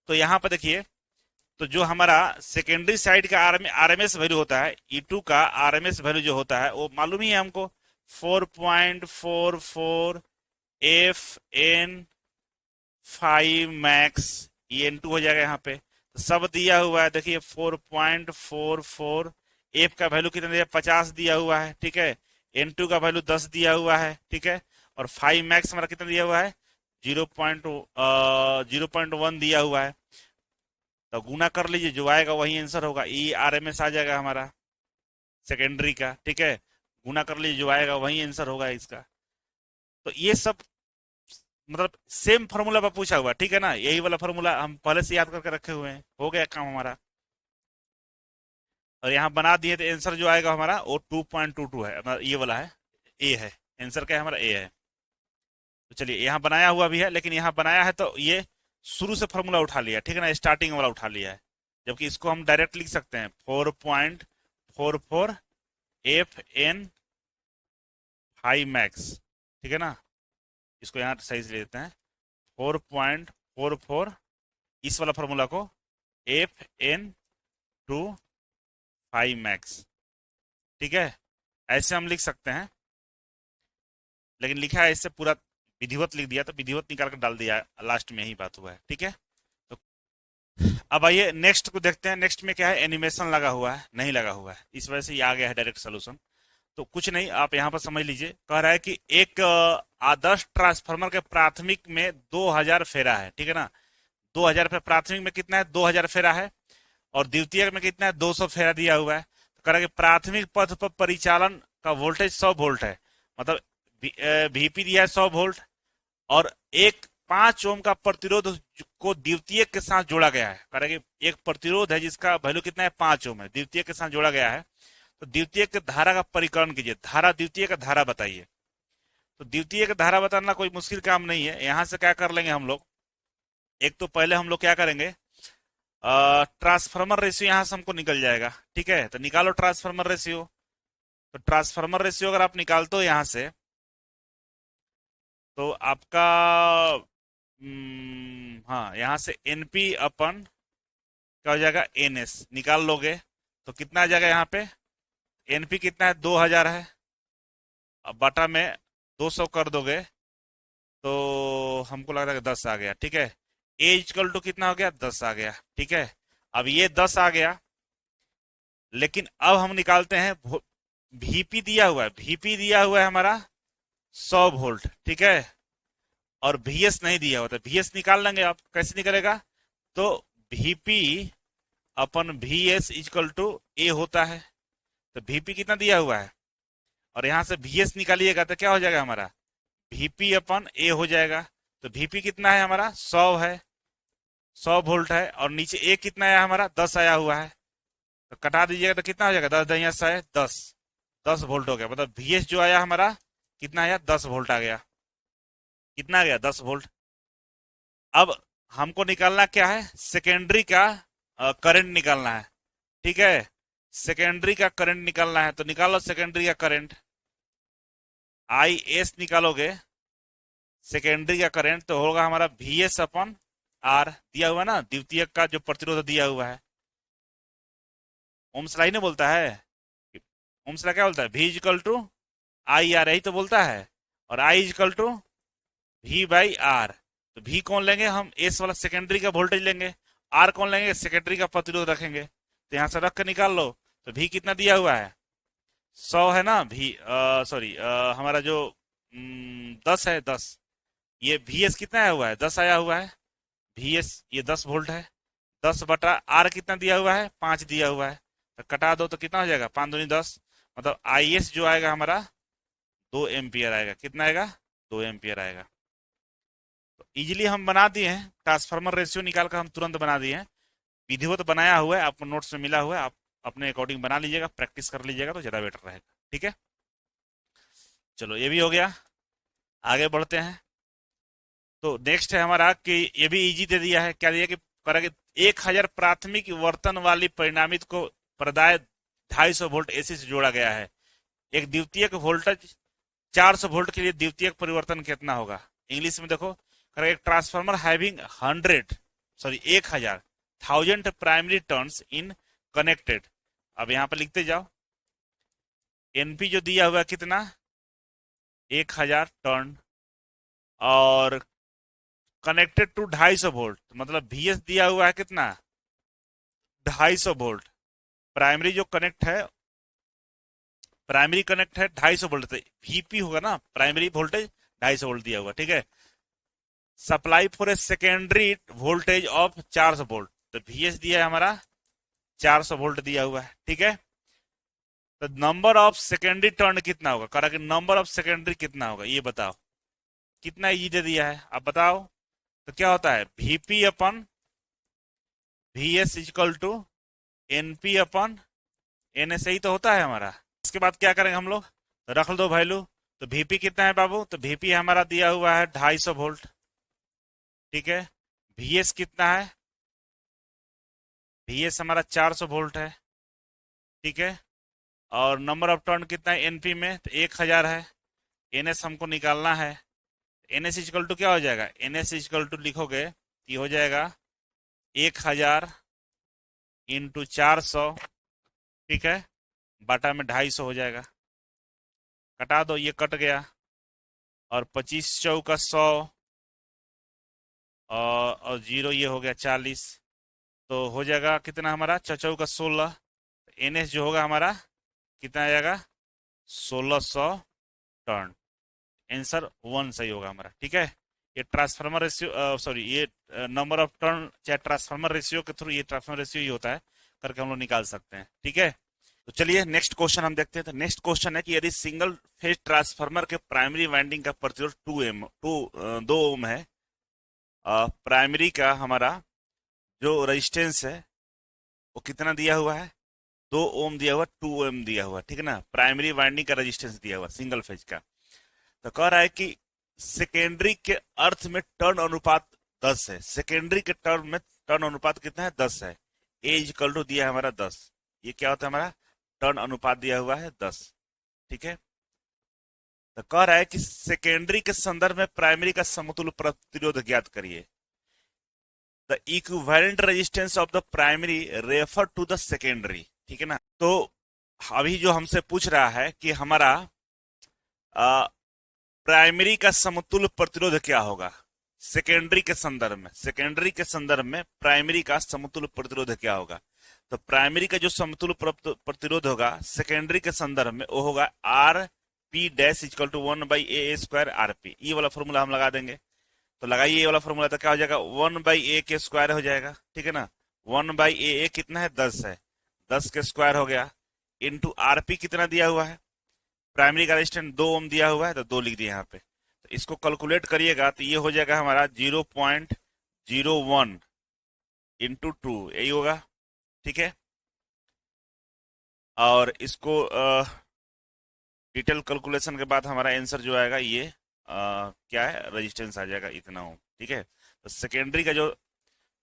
A: तो यहाँ पर देखिए, तो जो हमारा सेकेंडरी साइड का आरएमएस वैल्यू होता है, ई टू का आरएमएस वैल्यू जो होता है वो मालूम ही है हमको, 4.44 एफ एन फाइव मैक्स, ये एन टू हो जाएगा यहाँ पे। तो सब दिया हुआ है, देखिए 4.44 एफ का वैल्यू कितना दिया, 50 दिया हुआ है, ठीक है। एन टू का वैल्यू 10 दिया हुआ है, ठीक है। और फाइव मैक्स हमारा कितना दिया हुआ है, 0.1 दिया हुआ है। तो गुना कर लीजिए, जो आएगा वही आंसर होगा, ई आर एम एस आ जाएगा हमारा सेकेंडरी का, ठीक है। गुना कर लीजिए, जो आएगा वही आंसर होगा इसका। तो ये सब मतलब सेम फार्मूला पर पूछा हुआ, ठीक है ना, यही वाला फार्मूला हम पहले से याद करके रखे हुए हैं, हो गया काम हमारा। और यहाँ बना दिए तो आंसर जो आएगा हमारा वो 2.22 है, मतलब ये वाला है, ए है आंसर, क्या है हमारा, ए है। तो चलिए, यहाँ बनाया हुआ भी है, लेकिन यहाँ बनाया है तो ये शुरू से फार्मूला उठा लिया, ठीक है ना, स्टार्टिंग वाला उठा लिया है। जबकि इसको हम डायरेक्ट लिख सकते हैं 4.44 एफ एन फाइव मैक्स, ठीक है ना। इसको यहाँ सही से ले लेते हैं, 4.44, इस वाला फार्मूला को FN 2 5 मैक्स, ठीक है। ऐसे हम लिख सकते हैं, लेकिन लिखा है इससे पूरा विधिवत लिख दिया, तो विधिवत निकाल कर डाल दिया, लास्ट में यही बात हुआ है, ठीक है। तो अब आइए नेक्स्ट को देखते हैं। नेक्स्ट में क्या है, एनिमेशन लगा हुआ है, नहीं लगा हुआ है, इस वजह से ये आ गया है डायरेक्ट सोल्यूशन। तो कुछ नहीं, आप यहाँ पर समझ लीजिए, कह रहा है कि एक आदर्श ट्रांसफार्मर के प्राथमिक में 2000 फेरा है, ठीक है ना। 2000 पे प्राथमिक में कितना है, 2000 फेरा है, और द्वितीयक में कितना है, 200 फेरा दिया हुआ है। तो कह रहा है कि प्राथमिक पथ पर परिचालन का वोल्टेज 100 वोल्ट है, मतलब वीपी दिया है 100 वोल्ट, और एक 5 ओम का प्रतिरोध को द्वितीयक के साथ जोड़ा गया है। कह रहा है कि एक प्रतिरोध है जिसका वैल्यू कितना है, 5 ओम है, द्वितीयक के साथ जोड़ा गया है। तो द्वितीयक के धारा का परिकलन कीजिए, धारा द्वितीयक का धारा बताइए। तो द्वितीयक का धारा बताना कोई मुश्किल काम नहीं है। यहाँ से क्या कर लेंगे हम लोग, एक तो पहले हम लोग क्या करेंगे, ट्रांसफार्मर रेशियो यहाँ से हमको निकल जाएगा, ठीक है। तो निकालो ट्रांसफार्मर रेशियो। तो ट्रांसफार्मर रेशियो अगर आप निकालते हो यहाँ से, तो आपका हाँ, यहाँ से एनपी अपन क्या हो जाएगा, एनएस निकाल लोगे, तो कितना आ जाएगा यहाँ पे, एनपी कितना है, 2000 है। अब बटा में 200 कर दोगे तो हमको लग रहा है कि 10 आ गया, ठीक है। ए इक्वल टू कितना हो गया, 10 आ गया, ठीक है। अब ये 10 आ गया, लेकिन अब हम निकालते हैं, वीपी दिया हुआ है, वीपी दिया हुआ है हमारा 100 वोल्ट, ठीक है। और वीएस नहीं दिया हुआ, तो वीएस निकाल लेंगे। आप कैसे निकलेगा, तो VP upon VS equal to A होता है। तो वीपी कितना दिया हुआ है, और यहां से वीएस निकालिएगा तो क्या हो जाएगा हमारा, वीपी अपन ए हो जाएगा। तो वीपी कितना है हमारा, 100 है, 100 वोल्ट है, और नीचे ए कितना है हमारा, 10 आया हुआ है। तो कटा दीजिएगा तो कितना हो जाएगा, 10 दहिया 100 10, 10 वोल्ट हो गया। मतलब वीएस जो आया हमारा कितना आया, 10 वोल्ट आ गया। कितना आ गया, 10 वोल्ट। अब हमको निकालना क्या है, सेकेंडरी का करंट निकालना है। ठीक है, सेकेंडरी का करंट निकालना है, तो निकालो सेकेंडरी का करंट। आई एस निकालोगे सेकेंडरी का करंट, तो होगा हमारा वी एस अपन आर, दिया हुआ है ना, द्वितीयक का जो प्रतिरोध दिया हुआ है। ओम्स लॉ ही नहीं बोलता है, ओम्स लॉ क्या बोलता है, V equal to I R, यही तो बोलता है। और I equal to V by R. तो वी कौन लेंगे हम, एस वाला सेकेंडरी का वोल्टेज लेंगे, आर कौन लेंगे, सेकेंडरी का प्रतिरोध रखेंगे। तो यहां से रख के निकाल लो। तो वी कितना दिया हुआ है, 100 है ना, भी सॉरी हमारा जो 10 है, 10। ये वी एस कितना आया हुआ है, 10 आया हुआ है। वी एस ये 10 वोल्ट है। 10 बटा आर कितना दिया हुआ है, 5 दिया हुआ है। तो कटा दो तो कितना हो जाएगा, 5 दूनी 10। मतलब आई एस जो आएगा हमारा 2 एम्पियर आएगा। कितना आएगा, 2 एम्पियर आएगा। तो इजीली हम बना दिए हैं, ट्रांसफार्मर रेशियो निकाल कर हम तुरंत बना दिए हैं। विधिवत बनाया हुआ है, आपको नोट्स में मिला हुआ है, आप अपने अकॉर्डिंग बना लीजिएगा, प्रैक्टिस कर लीजिएगा तो ज़्यादा बेटर रहेगा। ठीक है, चलो ये भी हो गया, आगे बढ़ते हैं। तो नेक्स्ट है हमारा कि ये भी इजी दे दिया है, क्या दिया कि करा कि 1000 प्राथमिक वर्तन वाली परिणामित को प्रदाय 250 वोल्ट एसी से जोड़ा गया है। एक द्वितीयक वोल्टेज 400 वोल्ट के लिए द्वितीयक परिवर्तन कितना होगा। इंग्लिश में देखो, एक transformer having 1000 primary turns in connected. अब यहां पर लिखते जाओ, एनपी जो दिया हुआ है कितना, 1000 टर्न, और कनेक्टेड टू 250 वोल्ट, मतलब VS दिया हुआ है कितना, 250 वोल्ट। प्राइमरी जो कनेक्ट है, प्राइमरी कनेक्ट है 250 वोल्ट से, VP होगा ना, प्राइमरी वोल्टेज 250 वोल्ट दिया हुआ। ठीक है, supply for a secondary voltage of 400 volt, तो VS दिया है हमारा 400 वोल्ट दिया हुआ है। ठीक है, तो नंबर ऑफ सेकेंडरी टर्न कितना होगा, करा कि नंबर ऑफ सेकेंडरी कितना होगा, ये बताओ। कितना ई दे दिया है, आप बताओ। तो क्या होता है, VP upon VS equal to NP upon NS, ही तो होता है हमारा। इसके बाद क्या करेंगे हम लोग, तो रख दो वैल्यू। तो VP कितना है बाबू, तो VP हमारा दिया हुआ है 250 वोल्ट। ठीक है, VS कितना है, VS हमारा 400 वोल्ट है। ठीक है, और नंबर ऑफ टर्न कितना है NP में, तो 1000 है। NS हमको निकालना है। NS इजकल टू क्या हो जाएगा, NS इजकल टू लिखोगे, ये हो जाएगा 1000 इंटू 400। ठीक है, बाटा में 250 हो जाएगा। कटा दो, ये कट गया, और 25 चौका 100, और जीरो ये हो गया 40। तो हो जाएगा कितना हमारा, चौचौ का 16। NS जो होगा हमारा कितना आ जाएगा, 1600 टर्न। आंसर 1 सही होगा हमारा। ठीक है, ये ट्रांसफार्मर रेशियो, सॉरी ये नंबर ऑफ टर्न चाहे ट्रांसफार्मर रेशियो के थ्रू, ये ट्रांसफार्मर रेशियो ही होता है, करके हम लोग निकाल सकते हैं। ठीक है, तो चलिए नेक्स्ट क्वेश्चन हम देखते हैं। तो नेक्स्ट क्वेश्चन है कि यदि सिंगल फेज ट्रांसफार्मर के प्राइमरी वाइंडिंग का प्रतिरोध 2 ओम है, प्राइमरी का हमारा जो रेजिस्टेंस है वो कितना दिया हुआ है, 2 ओम दिया हुआ, 2 ओम दिया हुआ। ठीक है ना, प्राइमरी वाइंडिंग का रेजिस्टेंस दिया हुआ सिंगल फेज का। तो कह रहा है कि सेकेंडरी के अर्थ में टर्न अनुपात 10 है। सेकेंडरी के टर्न में टर्न अनुपात कितना है, 10 है। ए इक्वल टू दिया है हमारा 10। ये क्या होता है, हमारा टर्न अनुपात दिया हुआ है 10। ठीक है, तो कह रहा है कि सेकेंडरी के संदर्भ में प्राइमरी का समतुल्य प्रतिरोध ज्ञात करिए। The equivalent resistance of the primary refer to the secondary. ठीक है ना, तो अभी जो हमसे पूछ रहा है कि हमारा प्राइमरी का समतुल्य प्रतिरोध क्या होगा सेकेंडरी के संदर्भ में, सेकेंडरी के संदर्भ में प्राइमरी का समतुल्य प्रतिरोध क्या होगा। तो प्राइमरी का जो समतुल्य प्रतिरोध होगा सेकेंडरी के संदर्भ में, वो होगा R P dash equal to 1/a² RP। ये वाला फॉर्मूला हम लगा देंगे। तो लगाइए ये वाला फॉर्मूला, तो क्या हो जाएगा, 1/a के स्क्वायर हो जाएगा। ठीक है ना, 1/a कितना है, 10 है, 10 के स्क्वायर हो गया, इंटू RP कितना दिया हुआ है, प्राइमरी का रेजिस्टेंस 2 ओम दिया हुआ है, तो 2 लिख दिया यहाँ पे। तो इसको कैलकुलेट करिएगा तो ये हो जाएगा हमारा 0.01 इंटू 2, यही होगा। ठीक है, और इसको डिटेल कैलकुलेशन के बाद हमारा आंसर जो आएगा ये क्या है, रेजिस्टेंस आ जाएगा इतना ओम। ठीक है, तो सेकेंडरी का जो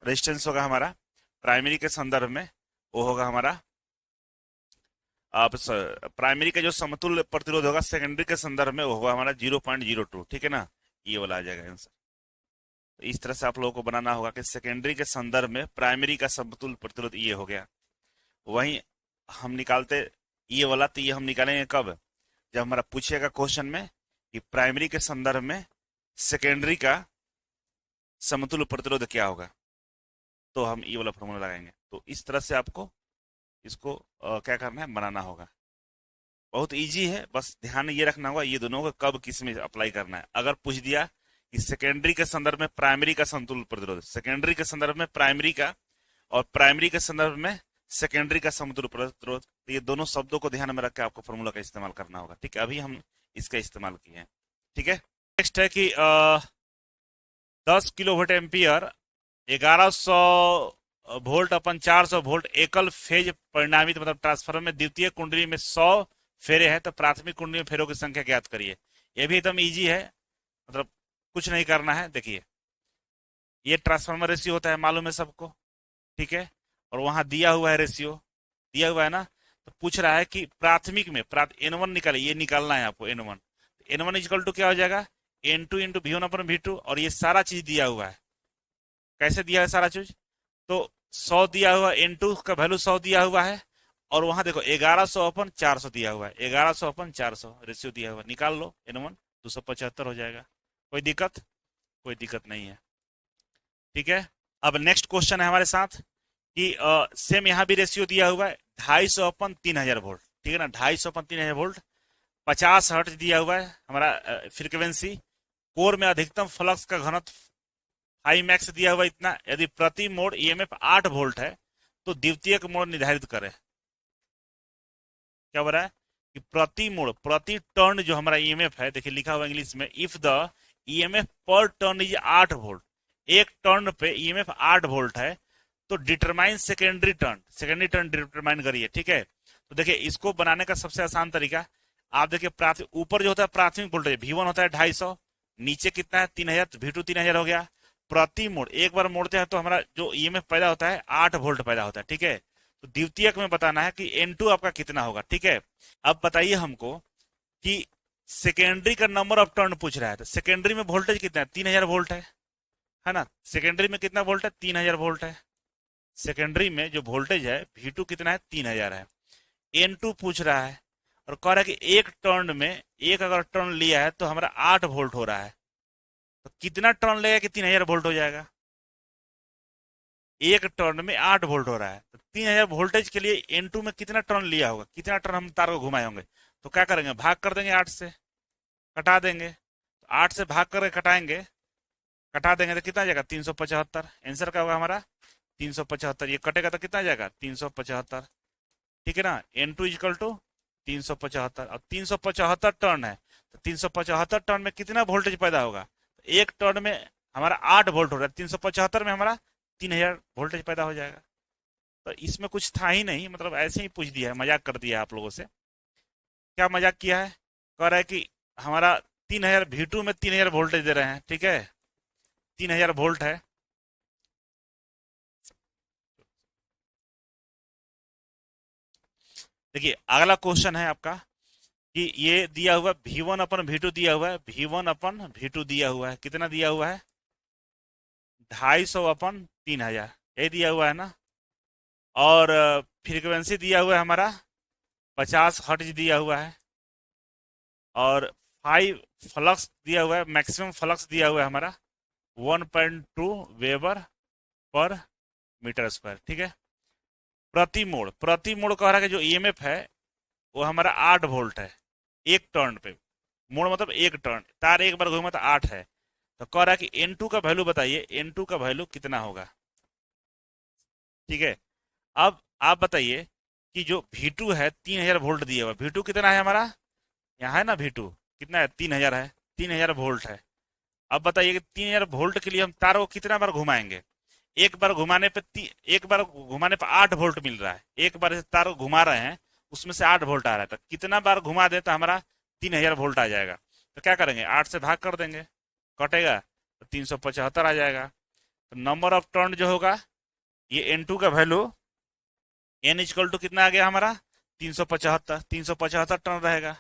A: रेजिस्टेंस होगा हमारा प्राइमरी के संदर्भ में, वो होगा हमारा आप प्राइमरी का जो समतुल्य प्रतिरोध होगा सेकेंडरी के संदर्भ में, वो होगा हमारा 0.02। ठीक है ना, ये वाला आ जाएगा आंसर। तो इस तरह से आप लोगों को बनाना होगा कि सेकेंडरी के संदर्भ में प्राइमरी का समतुल्य प्रतिरोध ये हो गया। वहीं हम निकालते ये वाला, तो ये हम निकालेंगे कब, जब हमारा पूछेगा क्वेश्चन में कि प्राइमरी के संदर्भ में सेकेंडरी का समतुल्य प्रतिरोध क्या होगा, तो हम ये वाला फॉर्मूला लगाएंगे। तो इस तरह से आपको इसको क्या करना है, बनाना होगा। बहुत इजी है, बस ध्यान ये रखना होगा ये दोनों को कब किस में अप्लाई करना है। अगर पूछ दिया कि सेकेंडरी के संदर्भ में प्राइमरी का समतुल्य प्रतिरोध, सेकेंडरी के संदर्भ में प्राइमरी का और प्राइमरी के संदर्भ में सेकेंडरी का समतुल्य प्रतिरोध, तो ये दोनों शब्दों को ध्यान में रख के आपको फॉर्मूला का इस्तेमाल करना होगा। ठीक है, अभी हम इसका इस्तेमाल किए हैं। ठीक है, नेक्स्ट है कि 10 किलोवाट एम्पियर 1100 वोल्ट अपन 400 वोल्ट एकल फेज परिणामित मतलब ट्रांसफार्मर में द्वितीय कुंडली में 100 फेरे हैं, तो प्राथमिक कुंडली में फेरों की संख्या ज्ञात करिए। यह भी एकदम इजी है, मतलब कुछ नहीं करना है। देखिए, ये ट्रांसफार्मर रेशियो होता है, मालूम है सबको। ठीक है, और वहां दिया हुआ है रेशियो, दिया हुआ है ना। तो पूछ रहा है कि प्राथमिक में N1 निकालिए, ये निकालना है आपको N1। N1 इक्वल टू क्या हो जाएगा, N2 इंटू V1 अपन V2, और ये सारा चीज दिया हुआ है। कैसे दिया है सारा चीज, तो 100 दिया हुआ, N2 का वैल्यू 100 दिया हुआ है, और वहां देखो 1100 अपन 400 दिया हुआ है, 1100 अपन 400 रेशियो दिया हुआ, निकाल लो N1, 275 हो जाएगा। कोई दिक्कत, कोई दिक्कत नहीं है। ठीक है, अब नेक्स्ट क्वेश्चन है हमारे साथ कि सेम यहाँ भी रेशियो दिया हुआ है 250 अपन 3000 वोल्ट। ठीक है ना, 250 अपन 3000 वोल्ट, 50 हर्ट्ज दिया हुआ है हमारा फ्रीक्वेंसी। कोर में अधिकतम फ्लक्स का घनत्व हाई मैक्स दिया हुआ इतना। यदि प्रति मोड़ ईएमएफ 8 वोल्ट है तो द्वितीयक मोड़ निर्धारित करें। क्या हो रहा है कि प्रति मोड़, प्रति टर्न जो हमारा ईएमएफ है, देखिए लिखा हुआ इंग्लिश में, इफ द ईएमएफ पर टर्न इज 8 वोल्ट, एक टर्न पे ईएमएफ 8 वोल्ट है, तो determine secondary turn, secondary turn determine करिए। ठीक है, तो देखिए इसको बनाने का सबसे आसान तरीका, आप देखिए ऊपर जो होता है प्राथमिक वोल्टेज V1 होता है 250, नीचे कितना है 3000, तो V2 3000 हो गया। प्रति मोड़ एक बार मोड़ते हैं तो हमारा जो ईएमएफ पैदा होता है 8 वोल्ट पैदा होता है। ठीक है, तो द्वितीयक में बताना है कि N2 आपका कितना होगा। ठीक है, अब बताइए हमको कि सेकेंडरी का नंबर ऑफ टर्न पूछ रहा है, तो सेकेंडरी में वोल्टेज कितना है, 3000 वोल्ट है ना। सेकेंडरी में कितना वोल्ट है, 3000 वोल्ट है। सेकेंडरी में जो वोल्टेज है V2 कितना है, 3000 है। N2 पूछ रहा है और कह रहा है कि एक टर्न में, एक अगर टर्न लिया है तो हमारा 8 वोल्ट हो रहा है, तो कितना टर्न लेगा कि 3000 वोल्ट हो जाएगा। एक टर्न में 8 वोल्ट हो रहा है, तो 3000 वोल्टेज के लिए N2 में कितना टर्न लिया होगा, कितना टर्न हम तार को घुमाए होंगे। तो क्या करेंगे, भाग कर देंगे 8 से, कटा देंगे। तो 8 से भाग करके कटाएंगे, कटा देंगे तो कितना जाएगा 375। आंसर क्या होगा हमारा 375। ये कटेगा तो कितना जाएगा 375। ठीक है ना, N2 इक्वल टू 375, और 375 टर्न है, तो 375 टर्न में कितना वोल्टेज पैदा होगा। एक टर्न में हमारा 8 वोल्ट हो रहा है, 375 में हमारा 3000 वोल्टेज पैदा हो जाएगा। तो इसमें कुछ था ही नहीं, मतलब ऐसे ही पूछ दिया है, मजाक कर दिया है आप लोगों से। क्या मजाक किया है, कह रहा है कि हमारा 3000 V2 में 3000 वोल्टेज दे रहे हैं। ठीक है, 3000 वोल्ट है। देखिए अगला क्वेश्चन है आपका कि ये दिया हुआ V1 अपन V2 दिया हुआ है, V1 अपन V2 दिया हुआ है, कितना दिया हुआ है 250 अपन 3000, यही दिया हुआ है ना। और फ्रीक्वेंसी दिया हुआ है हमारा 50 हर्ट्ज दिया हुआ है, और 5 फ्लक्स दिया हुआ है, मैक्सिमम फ्लक्स दिया हुआ है हमारा 1.2 वेबर पर मीटर स्क्वायर। ठीक है, प्रति मोड़, प्रति मोड़ कह रहा है कि जो ईएमएफ है वो हमारा 8 वोल्ट है एक टर्न पे। मोड़ मतलब एक टर्न, तार एक बार घूमा तो 8 है। तो कह रहा है कि N2 का वैल्यू बताइए, N2 का वैल्यू कितना होगा। ठीक है, अब आप बताइए कि जो V2 है 3000 वोल्ट दिया हुआ, V2 कितना है हमारा, यहाँ है ना V2 कितना है 3000 है, 3000 वोल्ट है। अब बताइए कि 3000 वोल्ट के लिए हम तार को कितना बार घुमाएंगे। एक बार घुमाने पे एक बार घुमाने पे 8 वोल्ट मिल रहा है, एक बार से तार को घुमा रहे हैं उसमें से 8 वोल्ट आ रहा है, तो कितना बार घुमा दे तो हमारा 3000 वोल्ट आ जाएगा। तो क्या करेंगे 8 से भाग कर देंगे, कटेगा तो 375 आ जाएगा। तो नंबर ऑफ टर्न जो होगा, ये N2 का वैल्यू N इक्वल टू कितना आ गया हमारा, 375, 375 टर्न रहेगा।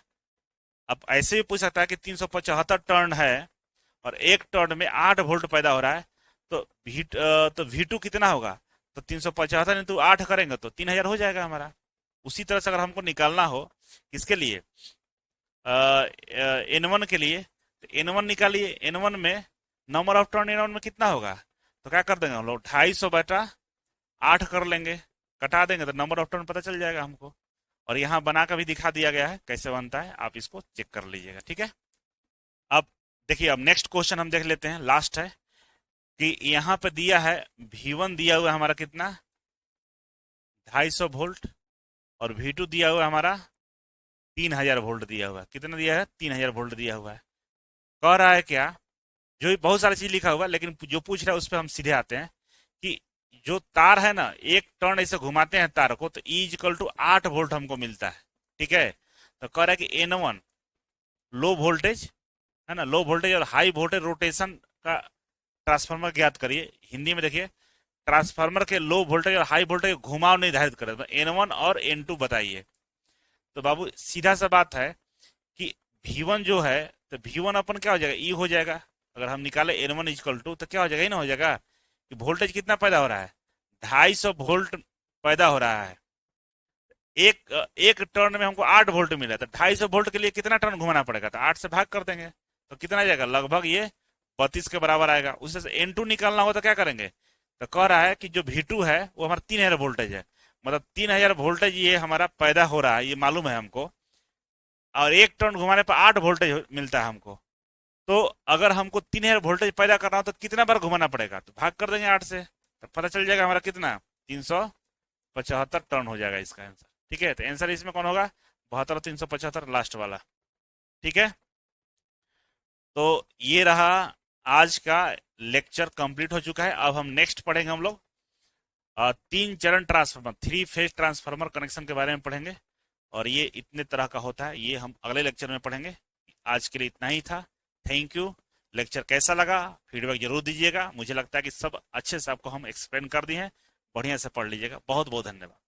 A: अब ऐसे भी पूछ सकता है कि 375 टर्न है और एक टर्न में 8 वोल्ट पैदा हो रहा है, तो V2 कितना होगा, तो 375 इंटू 8 करेंगे तो 3000 हो जाएगा हमारा। उसी तरह से अगर हमको निकालना हो किसके लिए, N1 के लिए, तो N1 निकालिए। N1 में नंबर ऑफ टर्न N1 में कितना होगा, तो क्या कर देंगे हम लोग, 250/8 कर लेंगे, कटा देंगे तो नंबर ऑफ टर्न पता चल जाएगा हमको। और यहाँ बना कर भी दिखा दिया गया है कैसे बनता है, आप इसको चेक कर लीजिएगा, ठीक है। अब देखिए, अब नेक्स्ट क्वेश्चन हम देख लेते हैं, लास्ट है कि यहाँ पे दिया है V1 दिया हुआ है हमारा कितना, 250 वोल्ट, और V2 दिया हुआ है हमारा 3000 वोल्ट दिया हुआ है। कितना दिया है, 3000 वोल्ट दिया हुआ है। कह रहा है क्या, जो बहुत सारी चीज लिखा हुआ है, लेकिन जो पूछ रहा है उस पर हम सीधे आते हैं कि जो तार है ना, एक टर्न ऐसे घुमाते हैं तार को, तो E इक्वल टू 8 वोल्ट हमको मिलता है, ठीक है। तो कह रहा है कि N1 लो वोल्टेज है ना, लो वोल्टेज और हाई वोल्टेज रोटेशन का ट्रांसफार्मर ज्ञात करिए। हिंदी में देखिए, ट्रांसफार्मर के लो वोल्टेज और हाई वोल्टेज घुमाव निर्धारित करें, तो N1 और N2 बताइए। तो बाबू सीधा सा बात है कि V1 जो है, तो V1 अपन क्या हो जाएगा, E हो जाएगा। अगर हम निकाले N1 इक्वल टू, तो क्या हो जाएगा, ही ना हो जाएगा कि वोल्टेज कितना पैदा हो रहा है, 250 वोल्ट पैदा हो रहा है। एक एक टर्न में हमको 8 वोल्ट मिला, तो 250 वोल्ट के लिए कितना टर्न घुमाना पड़ेगा, तो 8 से भाग कर देंगे तो कितना आ जाएगा, लगभग ये 32 के बराबर आएगा। उससे से N2 निकालना हो तो क्या करेंगे, तो कह रहा है कि जो V2 है वो हमारा 3000 वोल्टेज है, मतलब 3000 वोल्टेज ये हमारा पैदा हो रहा है, ये मालूम है हमको, और एक टर्न घुमाने पर 8 वोल्टेज मिलता है हमको। तो अगर हमको 3000 वोल्टेज पैदा करना हो तो कितना बार घुमाना पड़ेगा, तो भाग कर देंगे 8 से, तो पता चल जाएगा हमारा कितना, 375 टर्न हो जाएगा इसका आंसर, ठीक है। तो आंसर इसमें कौन होगा, 72 और 375 लास्ट वाला, ठीक है। तो ये रहा आज का लेक्चर, कंप्लीट हो चुका है। अब हम नेक्स्ट पढ़ेंगे हम लोग 3 चरण ट्रांसफार्मर, 3 फेज ट्रांसफार्मर कनेक्शन के बारे में पढ़ेंगे, और ये इतने तरह का होता है, ये हम अगले लेक्चर में पढ़ेंगे। आज के लिए इतना ही था, थैंक यू। लेक्चर कैसा लगा फीडबैक जरूर दीजिएगा, मुझे लगता है कि सब अच्छे से आपको हम एक्सप्लेन कर दिए हैं, बढ़िया से पढ़ लीजिएगा। बहुत बहुत धन्यवाद।